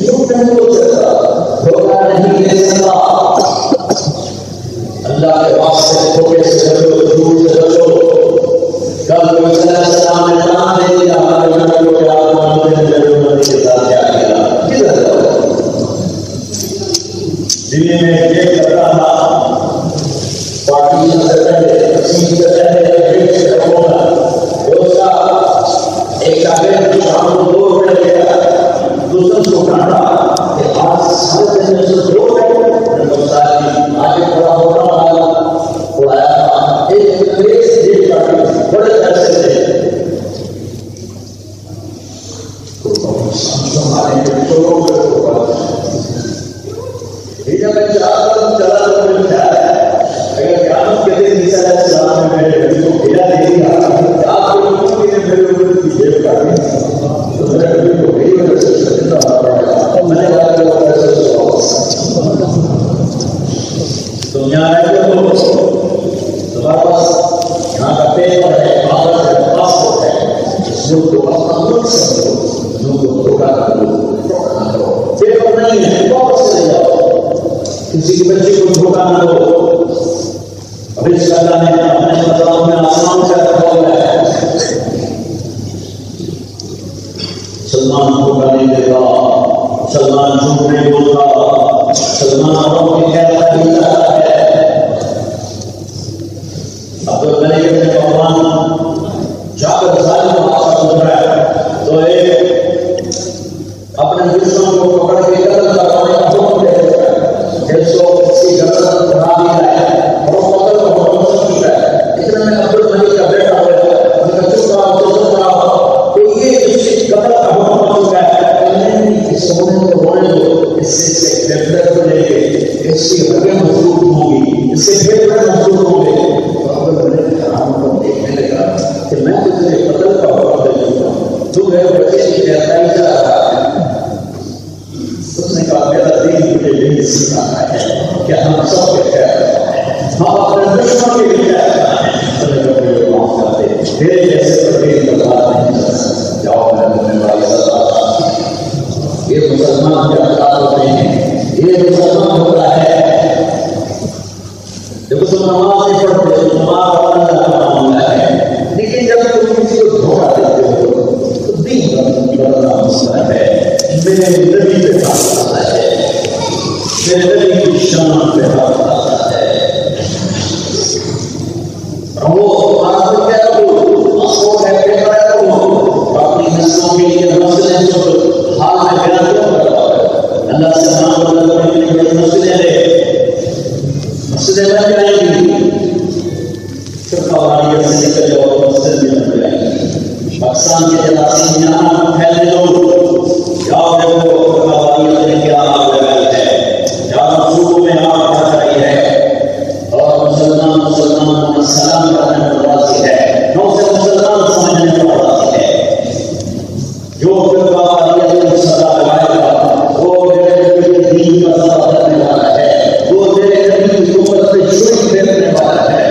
جھوٹ نہیں بول سکتا دھوکہ نہیں دے سکتا. اللہ کے واسطے دھوکے سے بچو جھوٹ سے بچو. کل کوئی صلی اللہ علیہ وسلم نے نام دے دیا ہمارے نبی کو کہ آپ محمد کے ساتھ کیا کیا کدھر دلی میں ایک کرتا تھا پارٹی سے پہلے تقسیم سے پہلے سے ہونا دوسرا ایک شاگرد جو شام کو 2 روپے لے گیا دوسرے کو کہا کہ آج سارے دن میں سے 2 روپے آگے کھڑا ہو رہا اڑایا تھا ایک انگریز بڑے پیسے تھے ہمارے چوروں میں 4 قدم چلا تو مجھے خیال ہے اگر قیامت کے دن عیسیٰ علیہ السلام نے میرے نبی کو بھیجا دے دیا آپ کو میرے اوپر کی جیب کر دی تو میرے نبی کو بھیج کر سے زندہ اور میں نے کہا کہ وہ پیسے سے واپس دنیا آئے تو تمہارے پاس یہاں کا پیپر ہے کاغذ ہے پاسپورٹ ہے اس لوگ کو اپنا ملک سمجھو لوگ کو دھوکہ کرو پیپر نہیں ہے واپس چلے جاؤ کسی کے بچے کو دھوکہ نہ دو. ابھی اس اللہ نے اپنے مطلب میں آسمان سے رکھا ہوا ہے مسلمان کو گالی دیتا، مسلمان جھوٹ نہیں بولتا، مسلمان اوروں کی خیر نہیں چاہتا ہے۔ عبدالغنی ابن مروان جا کر ظالم حادثہ گزرا ہے تو ایک اپنے دشمن کو پکڑ کے قتل کروانے کا حکم دے دیتا ہے، اس کو اس کی گردن بنا دیا ہے اور وہ قتل کو حکم سن چکا ہے۔ اتنے میں عبدالغنی کا بیٹا ہوا ہے، ان کا چپ رہا کہ یہ اس قتل کا حکم ہو چکا ہے، اس ہونے کو رونے دو، اس سے گرفتار ہو جائے گے، اس کی رگیں مضبوط ہوں گی، اس سے پھیپھڑے مضبوط ہوں گے۔ تو عبدالغنی حرام کو دیکھنے لگا کہ میں تجھے قتل کا حکم دے چکا ہوں، تو میرے بچے کی گرفتاری چلا رہا ہے۔ اس نے کہا میرا دین مجھے یہی سکھاتا ہے کہ ہم سب کے خیر ہم اپنے دشمن کے لیے خیر معاف کرتے میرے جیسے پر دین کا بات نہیں کرتا۔ جاؤ میں تمہیں بھائی سزا، یہ مسلمان کے اخلاق ہوتے ہیں، یہ مسلمان ہوتا ہے جب تم نماز نہیں پڑھتے، نماز اللہ کا معاملہ ہے، لیکن جب تم کسی کو دھوکہ دیتے ہو تو دین کا بڑا مسئلہ ہے۔ میرے نبی پہ بات آتا ہے، میرے نبی کی شان پہ بات آتا ہے، وہ آپ کو کیا کرو، آپ ہے کہ کرو اپنی نسلوں کے لیے مسئلے جو حال میں بیان کیوں کرتا ہے؟ اللہ سے نام اللہ کرنے کے لیے مسئلے بن جائیں گی، پھر قواریت سے نکل جاؤ مسئلے بن جائیں گی، پاکستان کے جراثیم یہاں پھیلنے دو، جاؤ دیکھو قواریت نے کیا آگ لگائی ہے، جاؤ صوبوں میں آگ بڑھ رہی ہے اور مسلمان کو سلام کرنے پر راضی ہے، نو سے مسلمان سمجھنے پر راضی ہے۔ جو پھر قواریت نے سزا لگائے گا وہ میرے دین کا سزا کرنے والا ہے، وہ میرے نبی کی امت پہ چھری پھیرنے والا ہے۔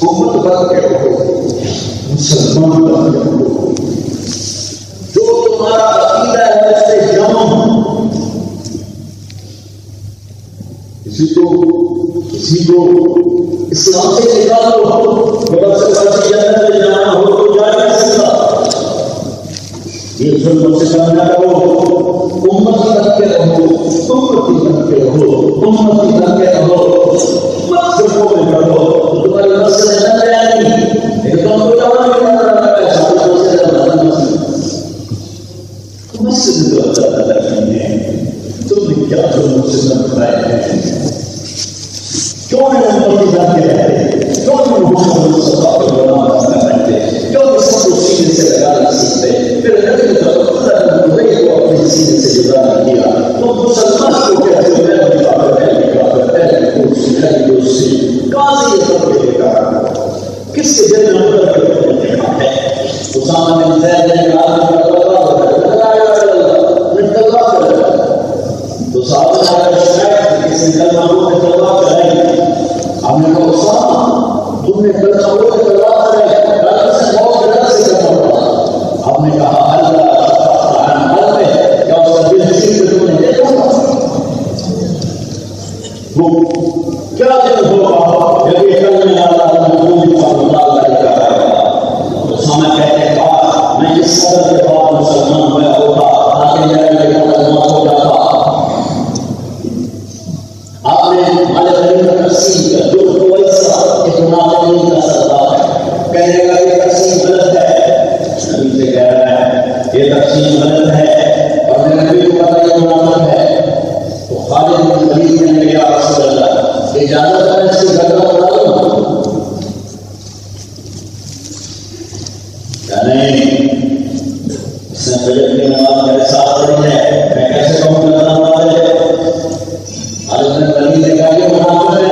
امت بن کے رہو، مسلمان بن کے رہو، جو تمہارا عقیدہ ہے اس سے جمع، کسی کو اسلام سے نکالو، جب سے بچی جنت میں جانا ہو تو جا نہیں سکتا، یہ ظلم سے کم نہ کرو، امتی بن کے رہو، امتی بن کے رہو، امتی بن کے رہو، مت فرقوں میں بڑھو، تمہاری مسئلے نہ جائیں گی، لیکن تم کو جواب نہیں کرنا ہے، سارے مسئلے مسجد جو اللہ تعالیٰ کی ہے، تم نے کیا ظلم سے نہ بتائے ہیں؟ کیوں نہیں امتی بن کے رہتے؟ کیوں نہیں محمد صلی اللہ علیہ وسلم رہتے؟ کیوں نہیں سب کو سینے سے لگا نہیں سیکھتے؟ پھر نبی نے کو اپنے سینے سے جدا نہیں کیا، تو مسلمان کو کہتے ہیں میں بھی کافر قاضی یہ سب کے کہا کس کے دل میں اندر کہا ہے؟ اسامہ بن زید نے کہا تو صحابہ نے اگر شاید کسی کلمہ کو تلوار چلائی، ہم نے کہا اسامہ تم نے کلمہ کو تلوار چلائی، غلط سے بہت غلط سے کرنا پڑا۔ ہم نے کہا اللہ حل میں کیا اس کا دل نصیب پہ تم نے دیکھا وہ کیا دل ہوگا جب یہ کلمہ اللہ کہتے ہیں میں اس قدر کے بعد مسلمان ہوا ہوتا تاکہ میرا یہ کلمہ ہو جاتا۔ آپ نے ہمارے غریب کا تقسیم کیا جو کو ایسا اتنا نہیں کر سکتا ہے، کہنے کا یہ تقسیم غلط ہے، نبی سے کہہ رہا ہے یہ تقسیم غلط ہے اور میرے نبی کو پتہ یہ منافق ہے۔ تو خالد بن ولید نے کہا یا رسول اللہ اجازت ہے اس کی گردن اڑا دوں؟ کیا نہیں، اس نے فجر کی نماز میرے ساتھ پڑھی ہے، میں کیسے کہوں کہ گردن اڑا دے؟ خالد بن ولید نے کہا یہ منافق ہے،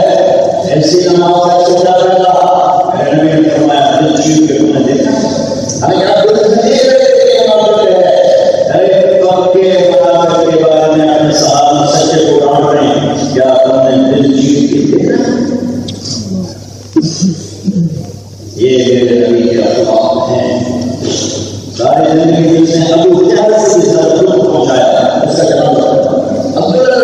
ایسی نماز کا چھوٹا کرتا۔ میرے نبی نے فرمایا دل چیز کے تم نے دیکھا ہمیں کیا دل سے دیکھ رہے تھے کہ منافق ہے؟ ارے وقت کے منافق کے بارے میں اپنے صحابہ سچے کو ڈانٹ رہے ہیں، کیا تم نے دل چیز کے دیکھا؟ یہ میرے نبی کے اخلاق ہیں، سارے زندگی جس نے ابو جہل سے اس درجے کو پہنچایا، اس کا کلام عبداللہ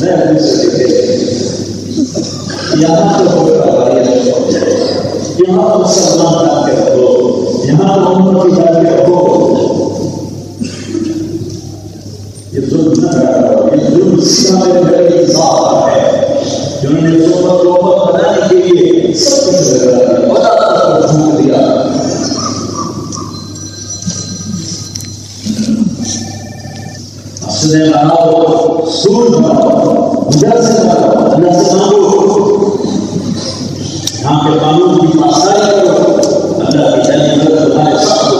میں دوسرے یہاں تو یہاں تو سلمان ڈال کے رکھو، یہاں تو امت ڈال کے رکھو. یہ ظلم نہ کرو، یہ ظلم سیدھا میرے گھر کی ذات ہے جنہوں نے صحبت روبت بنانے کے لیے سب کچھ لگا بتا کر جھوٹ دیا. اصل بناؤ، سکول بناؤ، مدرسے بناؤ، اللہ سے مانگو، یہاں کے قانون کی پاسداری کرو، اللہ کی تعلیم کرو، تمہارے ساتھ ہو.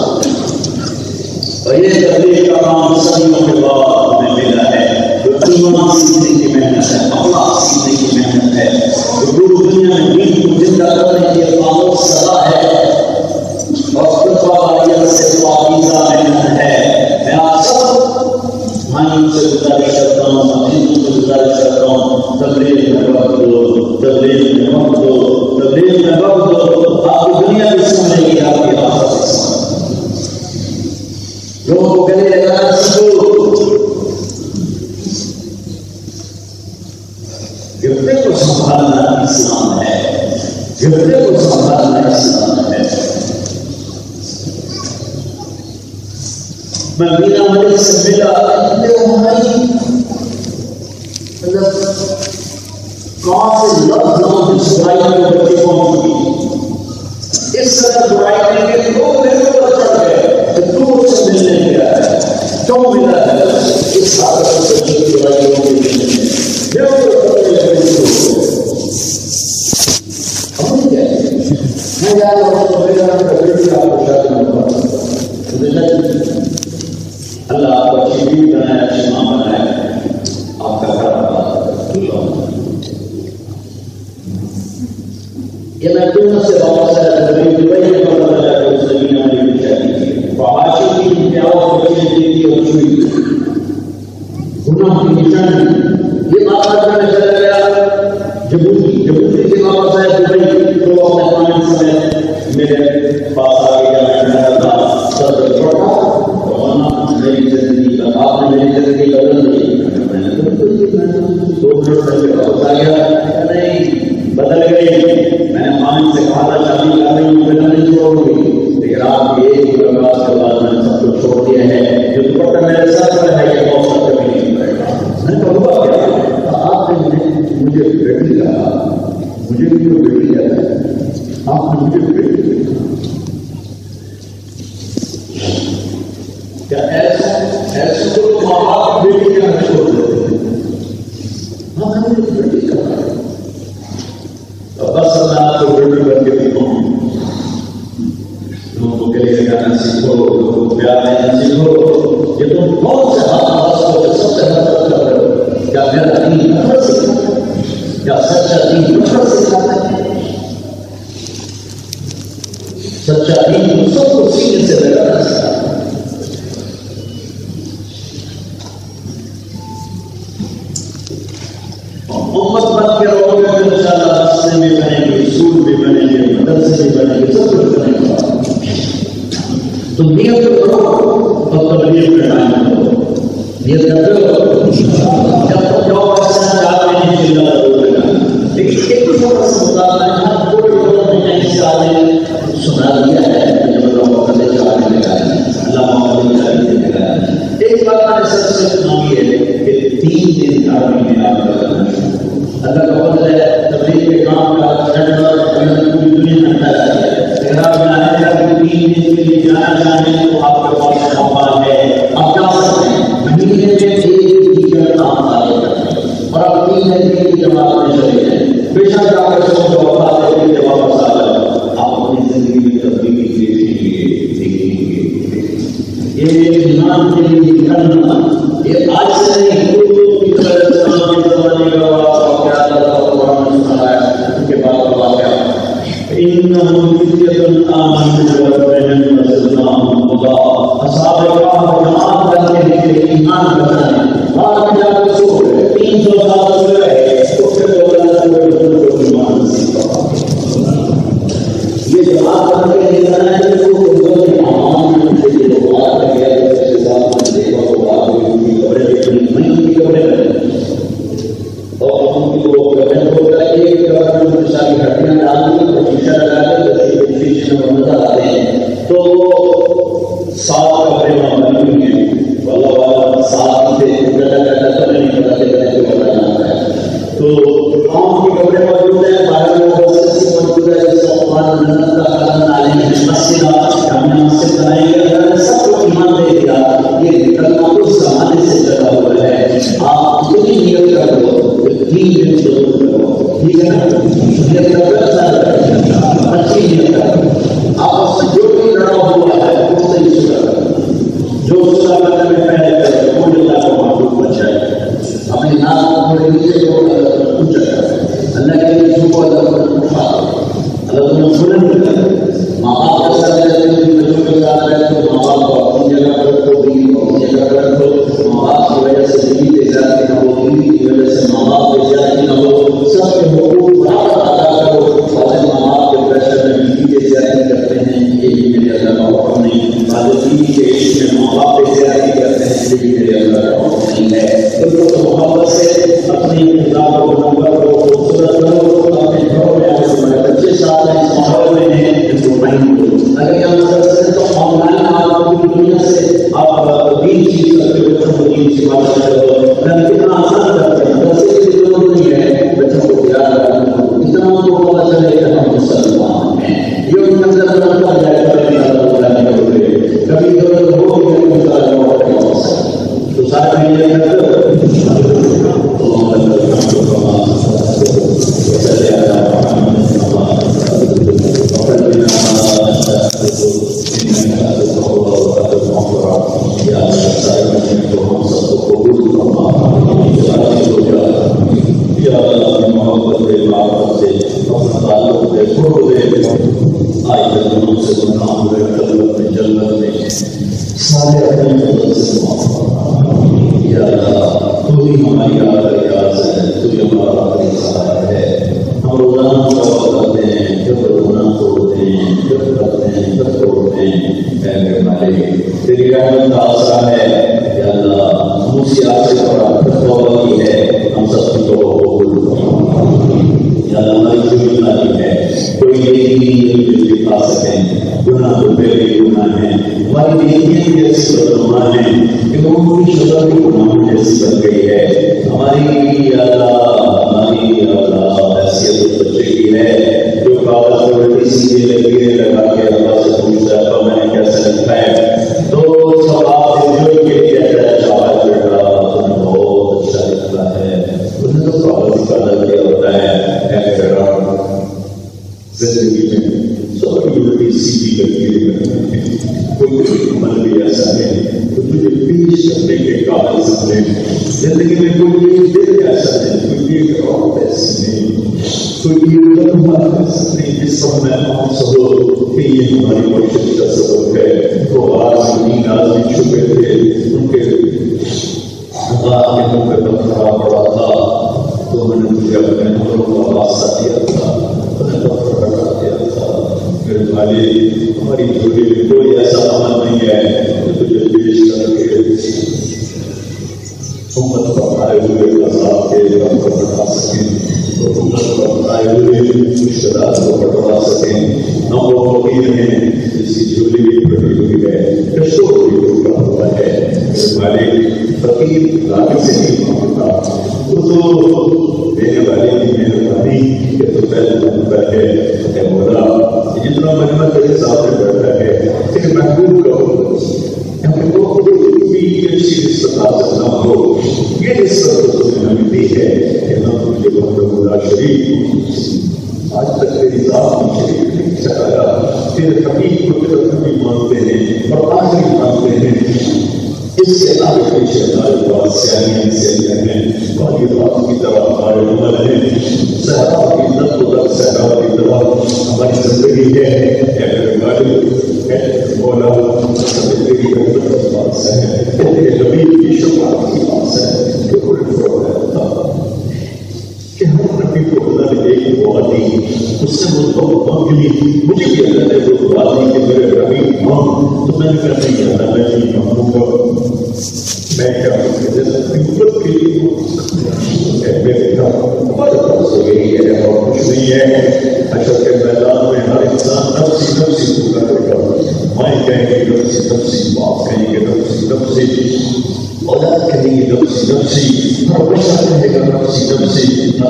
اور یہ تبلیغ کا کام صدیوں کے بعد ہمیں ملا ہے، جو ایمان سیکھنے کی محنت ہے، اخلاق سیکھنے کی محنت ہے، جو پوری دنیا میں دین کو زندہ کرنے کی خاموش صدا ہے اور خودباریت سے پاکیزہ محنت ہے. میں آپ سب مانوں سے گزارش کرتا ہوں، مدینوں سے گزارش کرتا ہوں، تبلیغ میں وقت دو، تبلیغ میں وقت دو، تبلیغ میں وقت دو. آپ کی دنیا بھی سمجھے گی، آپ کی آخرت بھی سمجھے گی. لوگوں کو کہنے لگا سیکھو، گرتے کو سنبھالنا اسلام ہے، گرتے کو سنبھالنا اسلام ہے. میں مینا ملک سے ملا، ہماری مطلب کون سے لفظ جس برائی میں بچے پہنچ گئی، اس طرح برائی کریں گے تو میرے اوپر چڑھ گئے کہ تو مجھ سے ملنے گیا ہے، کیوں ملا ہے؟ اس حالت سے بچے کی برائی ہو گئی میرے اوپر پڑھنے لگے شروع ہم کیا میں جا رہا ہوں تو میرا بیٹی آپ کو شادی میں پڑھا، اللہ آپ کو اچھی بیوی بنائے، اچھی ماں بنائے، آپ کا گھر آباد. یہ میں دنیا سے واپس آیا تھا، دبئی میں پڑھا تھا کہ اس نے مینا ملک کی شادی کی، فحاشی کی انتہاؤں بچے دی تھی اور چھوئی گناہ کی نشانی. یہ بات میں چلا گیا جبوتی سے واپس آیا دبئی، تو اپنے پانی سمیت میرے پاس آ گیا. میں تھا سب چھوٹا میری زندگی کا آپ نے میری زندگی بدل دی. میں نے دو منٹ پہلے واپس آ گیا، نہیں بدل گئی. میں نے ماں سے کہا تھا شادی کر رہی ہوں، میں نہیں چھوڑ گئی، لیکن آپ ایک ملاقات کے بعد میں نے سب کچھ چھوڑ دیا ہے. جو دوپٹہ میرے سر پر ہے یہ بہت کبھی نہیں پڑے گا. میں نے کہا کیا آپ نے مجھے بیٹی کہا، مجھے بھی جو بیٹی کہتا ہے، آپ نے مجھے بیٹی کیا ایسے تو ماں باپ بیٹی کا نہ چھوڑ دیتے ہیں. ہاں میں نے بیٹی کہا بس میں آپ کو بیٹی کر کے دکھاؤں. لوگوں کو گلے لگانا سیکھو، لوگوں کو پیار دینا سیکھو. یہ تو بہت سے ہاتھ کو سب سے حرکت کر رہے ہو. کیا میرا دین نفرت سکھاتا ہے؟ کیا سچا دین نفرت سکھاتا ہے؟ سچا دین سب کو سینے سے لگانا سکھاتا ہے. امت بن کے رہو گے تو انشاءاللہ راستے بھی بنیں گے، اصول بھی بنیں گے، مدرسے بھی بنیں گے، سب کچھ بنے گا. تو نیت کرو اور تبلیغ میں قائم کرو. نیت کرو جب تک جو پرسن چاہتے ہیں انشاءاللہ ضرور لگا. لیکن ایک چھوٹا سا مطالعہ ہے، ہر کوئی بڑا میں اس آدمی سنا دیا ہے جب لوگوں کو لے جانے لگا ہے، اللہ محمد علی لگا ہے. ایک بات میں نے سب سے مانگی ہے کہ 3 دن عربی میں آپ کا اللہ کا فضل ہے. تبلیغ کے کام کا پوری دنیا میں پھیلا ہے. اگر آپ جانے کا 3 دن کے لیے جانا چاہیں تو آپ کے پاس موقع ہے، آپ جا سکتے ہیں. مہینے میں 1 ٹیچر کام آئے اور آپ 3 دن کی جماعت میں چلے جائیں. بے شک آپ کے سب کو وفات دے کے واپس آ جائے، آپ اپنی زندگی میں تبدیلی دیکھیں گے. یہ ایمان کے لیے کرنا یہ آج سے نہیں، کی طرح زمانے کا واقعہ اللہ قرآن میں سنا ہے. اس کے بعد واقعہ انہم فتیۃ آمنوا بربہم وزدناہم ہدی. اصحاب کہف جماعت بن کے نکلے ایمان بچانے، بعد میں جا کے سو گئے 300 سال سو گئے، تو پھر اللہ نے ان کو ایمان نصیب فرمایا. جو قوم کے کپڑے موجود ہیں، باہر موجود ہے، جس کا قرآن جنت کا قدم عالم مسجد ہم نے مسجد بنائی ہے، سب کو ایمان دے دیا. یہ نکلنا اس زمانے سے چلا ہوا ہے. آپ اتنی نیت کر لو، تین دن ضرور کرو، ٹھیک ہے نا؟ نیت کر اچھی نیت کر. آپ سے جو بھی لڑا ہوا ہے اس سے ہی شکر کرو. جو صلاح کرنے میں پہلے کرے وہ اللہ کو معلوم بچائے. اپنی نام کو نیچے کو کچھ اللہ کے لیے کو اللہ اٹھا اللہ تمہیں بلند کرے. ماں باپ کے ساتھ رہتے ہو، بچوں کے ساتھ رہتے ہو، ماں باپ کو اپنی جگہ پر رکھو، دین کو اپنی جگہ پر رکھو. ماں باپ کی وجہ سے دین کی زیادتی نہ ہو، دین کی وجہ سے ماں باپ کی زیادتی نہ ہو. سب کے حقوق برابر ادا کرو. اور ماں باپ کے پریشر میں دین کی زیادتی کرتے ہیں، یہ بھی میرے اللہ کا حکم نہیں. اور دین کے عشق میں ماں باپ کی زیادتی کرتے ہیں، یہ بھی میرے اللہ کا حکم نہیں ہے. تو محبت سے اپنی کتاب کو نمبر کو خوبصورت کرو. اپنے گھروں میں آئے تمہارے بچے ساتھ ہیں، اس ماحول میں ہیں، ان کو مائنڈ کرو. اگر یہ مدد سے تو آن لائن آپ پوری دنیا سے آپ دین سیکھ سکتے ہو، بچوں کو دین سکھا سکتے ہو. کتنا آسان کرتے ہیں، مدرسے کی ضرورت نہیں ہے. بچوں کو پیار کرنا، اتنا ان کو پتا چلے کہ ہم مسلمان ہیں. یہ ان کے اندر بنتا جائے کبھی ضرورت ہوگی تو سارے یہ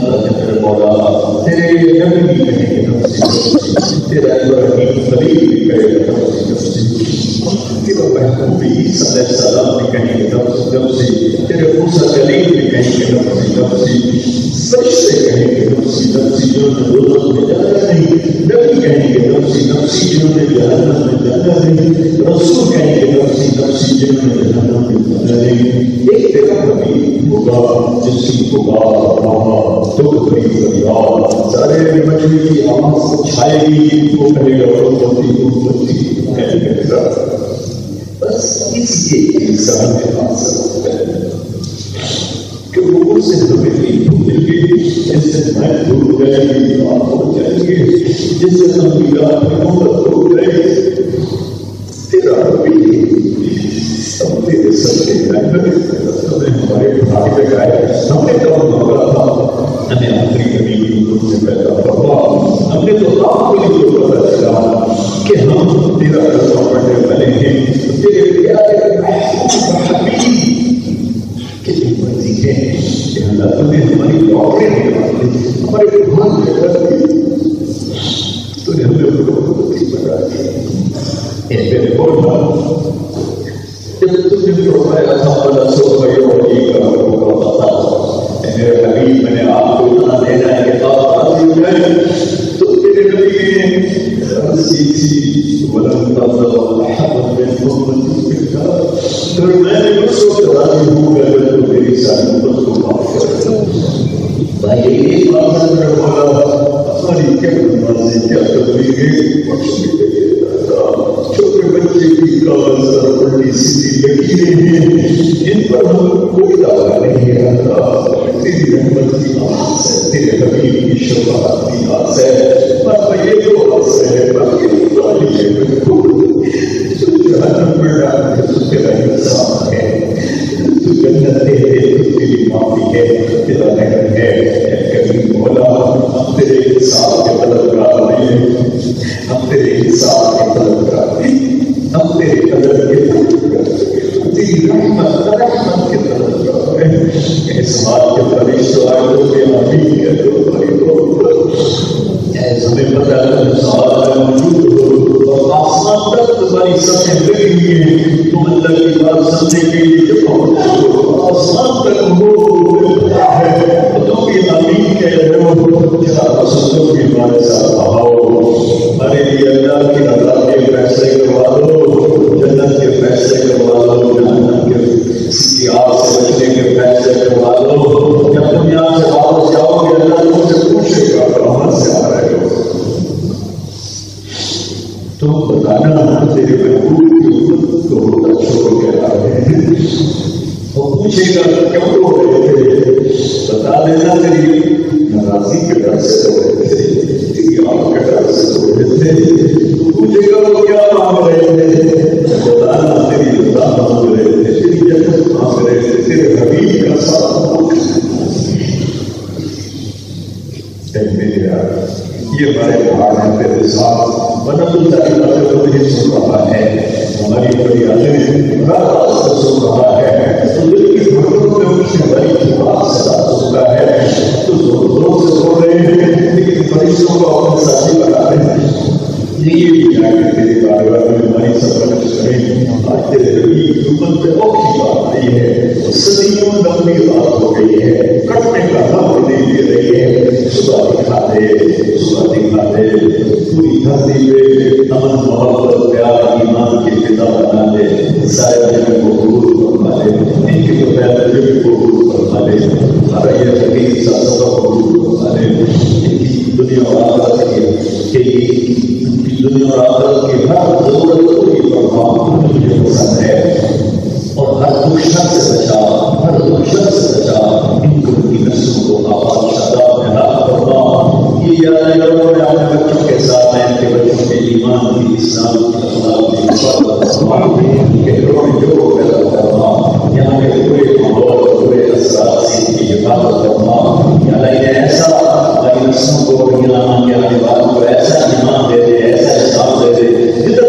میرے مولا تیرے نبی بھی کہیں گے نفسی تیرا ابراہیم خلیل بھی کہے گا نفسی تیرا محبوب عیسیٰ علیہ السلام بھی کہیں گے نفسی تیرے موسیٰ کلیم بھی کہیں گے نفسی فرشتے کہیں گے نفسی جنہوں نے دوزخ میں جانا نہیں، نبی کہیں گے نفسی جنہوں نے جہنم میں جانا نہیں، رسول کہیں گے نفسی جنہوں نے جہنم میں جانا نہیں۔ ایک تیرا حبیب ہوگا جس کی پکار وہاں دکھ بری فریاد سارے مچھلی کی آواز چھائے گی، وہ کہے گا امتی کہے گا بس اس کے انسان کے پاس کہ وہ ان سے ہمیں نہیں بھولیں گے، جس سے میں بھول گئے بات ہو جائیں گے، جس سے ہم میرا محبت ہو گئے تیرا بھی ہم تیرے سب کے ہمیں ہمارے بھائی لگائے ہم نے کب مانگا تھا ہمیں آخری کبھی بھی پیدا کروا ہم نے تو آپ کو نہیں جو پتا چلا کہ ہم تیرا رضا پڑھنے والے ہیں تیرے پیارے حبیب کتنی مرضی ہے کہ اللہ تمہیں ہماری دعائیں نکالتے ہمارے بھان نکالتے تو نے ہمیں بہت بتا دی اے میرے مولا جب تم نے فرمایا تھا اللہ سو بھائی کا ہوگا اے میرے حبیب میں نے آپ کو اتنا دینا ہے کہ آپ راضی ہیں تو تیرے نبی نے سیکھی ولن تفضل احد من امتی پھر میں نے اس وقت راضی ہوں کہ اگر تو میری ساری امت کو معاف کر دو بھائی ایک بات ہے میرے مولا ہماری کیا نمازیں کیا تبلیغیں بخش بھی دے چھوٹے بچے کی کاغذ پر بڑی سیدھی لکیریں ہیں ان پر ہم کوئی دعویٰ نہیں ہے اللہ تیری رحمت کی آس ہے تیرے حبیب کی شفاعت کی آس ہے پر یہ تو آس ہے باقی خالی ہے تو جہنم میں ڈال کے تو تیرا انصاف ہے تو جنت ہے تو تیری معافی ہے تیرا رحم ہے کبھی مولا ہم تیرے انصاف کے طلبگار نہیں ہیں ہم تیرے انصاف کے طلبگار نہیں ہم تیرے قدر کے طلبگار تیری رحمت کے طلبگار ہیں اس بات کے فرشتوں آئے کے آمین ہے تو بھائی ایسا ہمیں پتہ ہے سوال ہے موجود ہو اور آسمان تک تمہاری سمجھ لگی ہے تم اللہ کی بات سمجھے کے لیے جو پہنچو آسمان تک وہ ہے تم بھی آمین کہہ رہے ہو کیا رسولوں کی بات صاحب آؤ ہمارے لیے اللہ کی رضا کے فیصلے کروا دو جنت کے فیصلے کروا دو جہنم کے سیاح سے بچنے کے فیصلے کروا دو جب تم یہاں سے واپس جاؤ گے اللہ تم سے پوچھے گا کہاں سے آ رہے ہو تم بتانا تیرے محبوب کی امت کو ہوتا چھوڑ کے آ رہے ہیں وہ پوچھے گا کیوں ہو رہے تھے بتا دینا تیری ناراضی کے ڈر سے ہو رہے تھے تیری آنکھ کے ڈر سے ہو رہے تھے تو پوچھے گا وہ کیا مانگ رہے تھے بتانا تیری رضا مانگ رہے تھے تیری جنت مانگ رہے تھے تیرے حبیب کا ساتھ مانگ میرے یار یہ بڑے پہاڑ ہیں تیرے ساتھ ورنہ تو تاکہ باتیں کو نہیں سن رہا ہے ہماری بڑی عالم راز سے سن رہا ہے تو دل کی بھٹکوں میں اس سے بڑی بات سے سنتا ہے تو زور سے سن رہے ہیں لیکن فرشتوں کو اپنے ساتھی بنا رہے ہیں یہ بھی جا کے تیرے کاروبار میں ہماری سفر کریں آج تیرے نبی کی امت پہ اوکھی بات آئی ہے صدیوں لمبی بات ہو گئی ہے کٹنے کا نام نہیں دے رہی ہے صبح دکھا دے پوری دھرتی پہ امن محبت پیار ایمان کی فضا بنا دے سارے جگہ کو قبول فرما دے ان کی تو پہلے جگہ کو قبول فرما دے ہمارا یہ حقیقی سا سبب قبول فرما دے ان کی دنیا اور آخرت کی دنیا اور آخرت کی ہر ضرورت کو بھی فرما مجھے پسند ہے اور ہر دشمن سے بچا ہر دشمن سے بچا ان کو ان کی نسلوں کو آباد شاداب میں حق فرما یہ یاد کرو میں اپنے بچوں کے ساتھ میں ان کے بچوں کے ایمان کی اسلام کی اخلاق کی حفاظت فرما کہ روح جو پیدا فرما یہاں کے پورے ماحول پورے اثرات سے ان کی حفاظت فرما یا اللہ نے ایسا ہماری نسلوں کو یہاں آنے والے والوں کو ایسا ایمان دے دے ایسا اسلام دے دے جدھر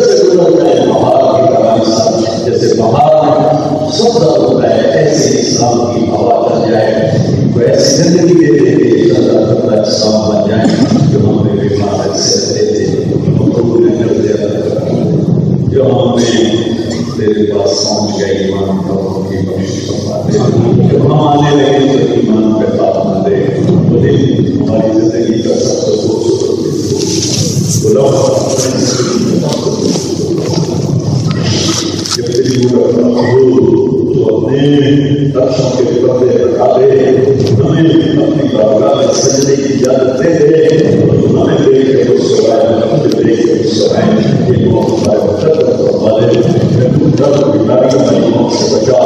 عرشوں کے پردے ہٹا دے، ہمیں اپنی بارگاہ میں سجدے کی اجازت دے دے، ہمیں دیکھ کے مسکرائے، ہمیں دیکھ کے مسکرائے، یہ موت ہمارے مقدر فرما دے، درد بیماریوں میں موت سے بچا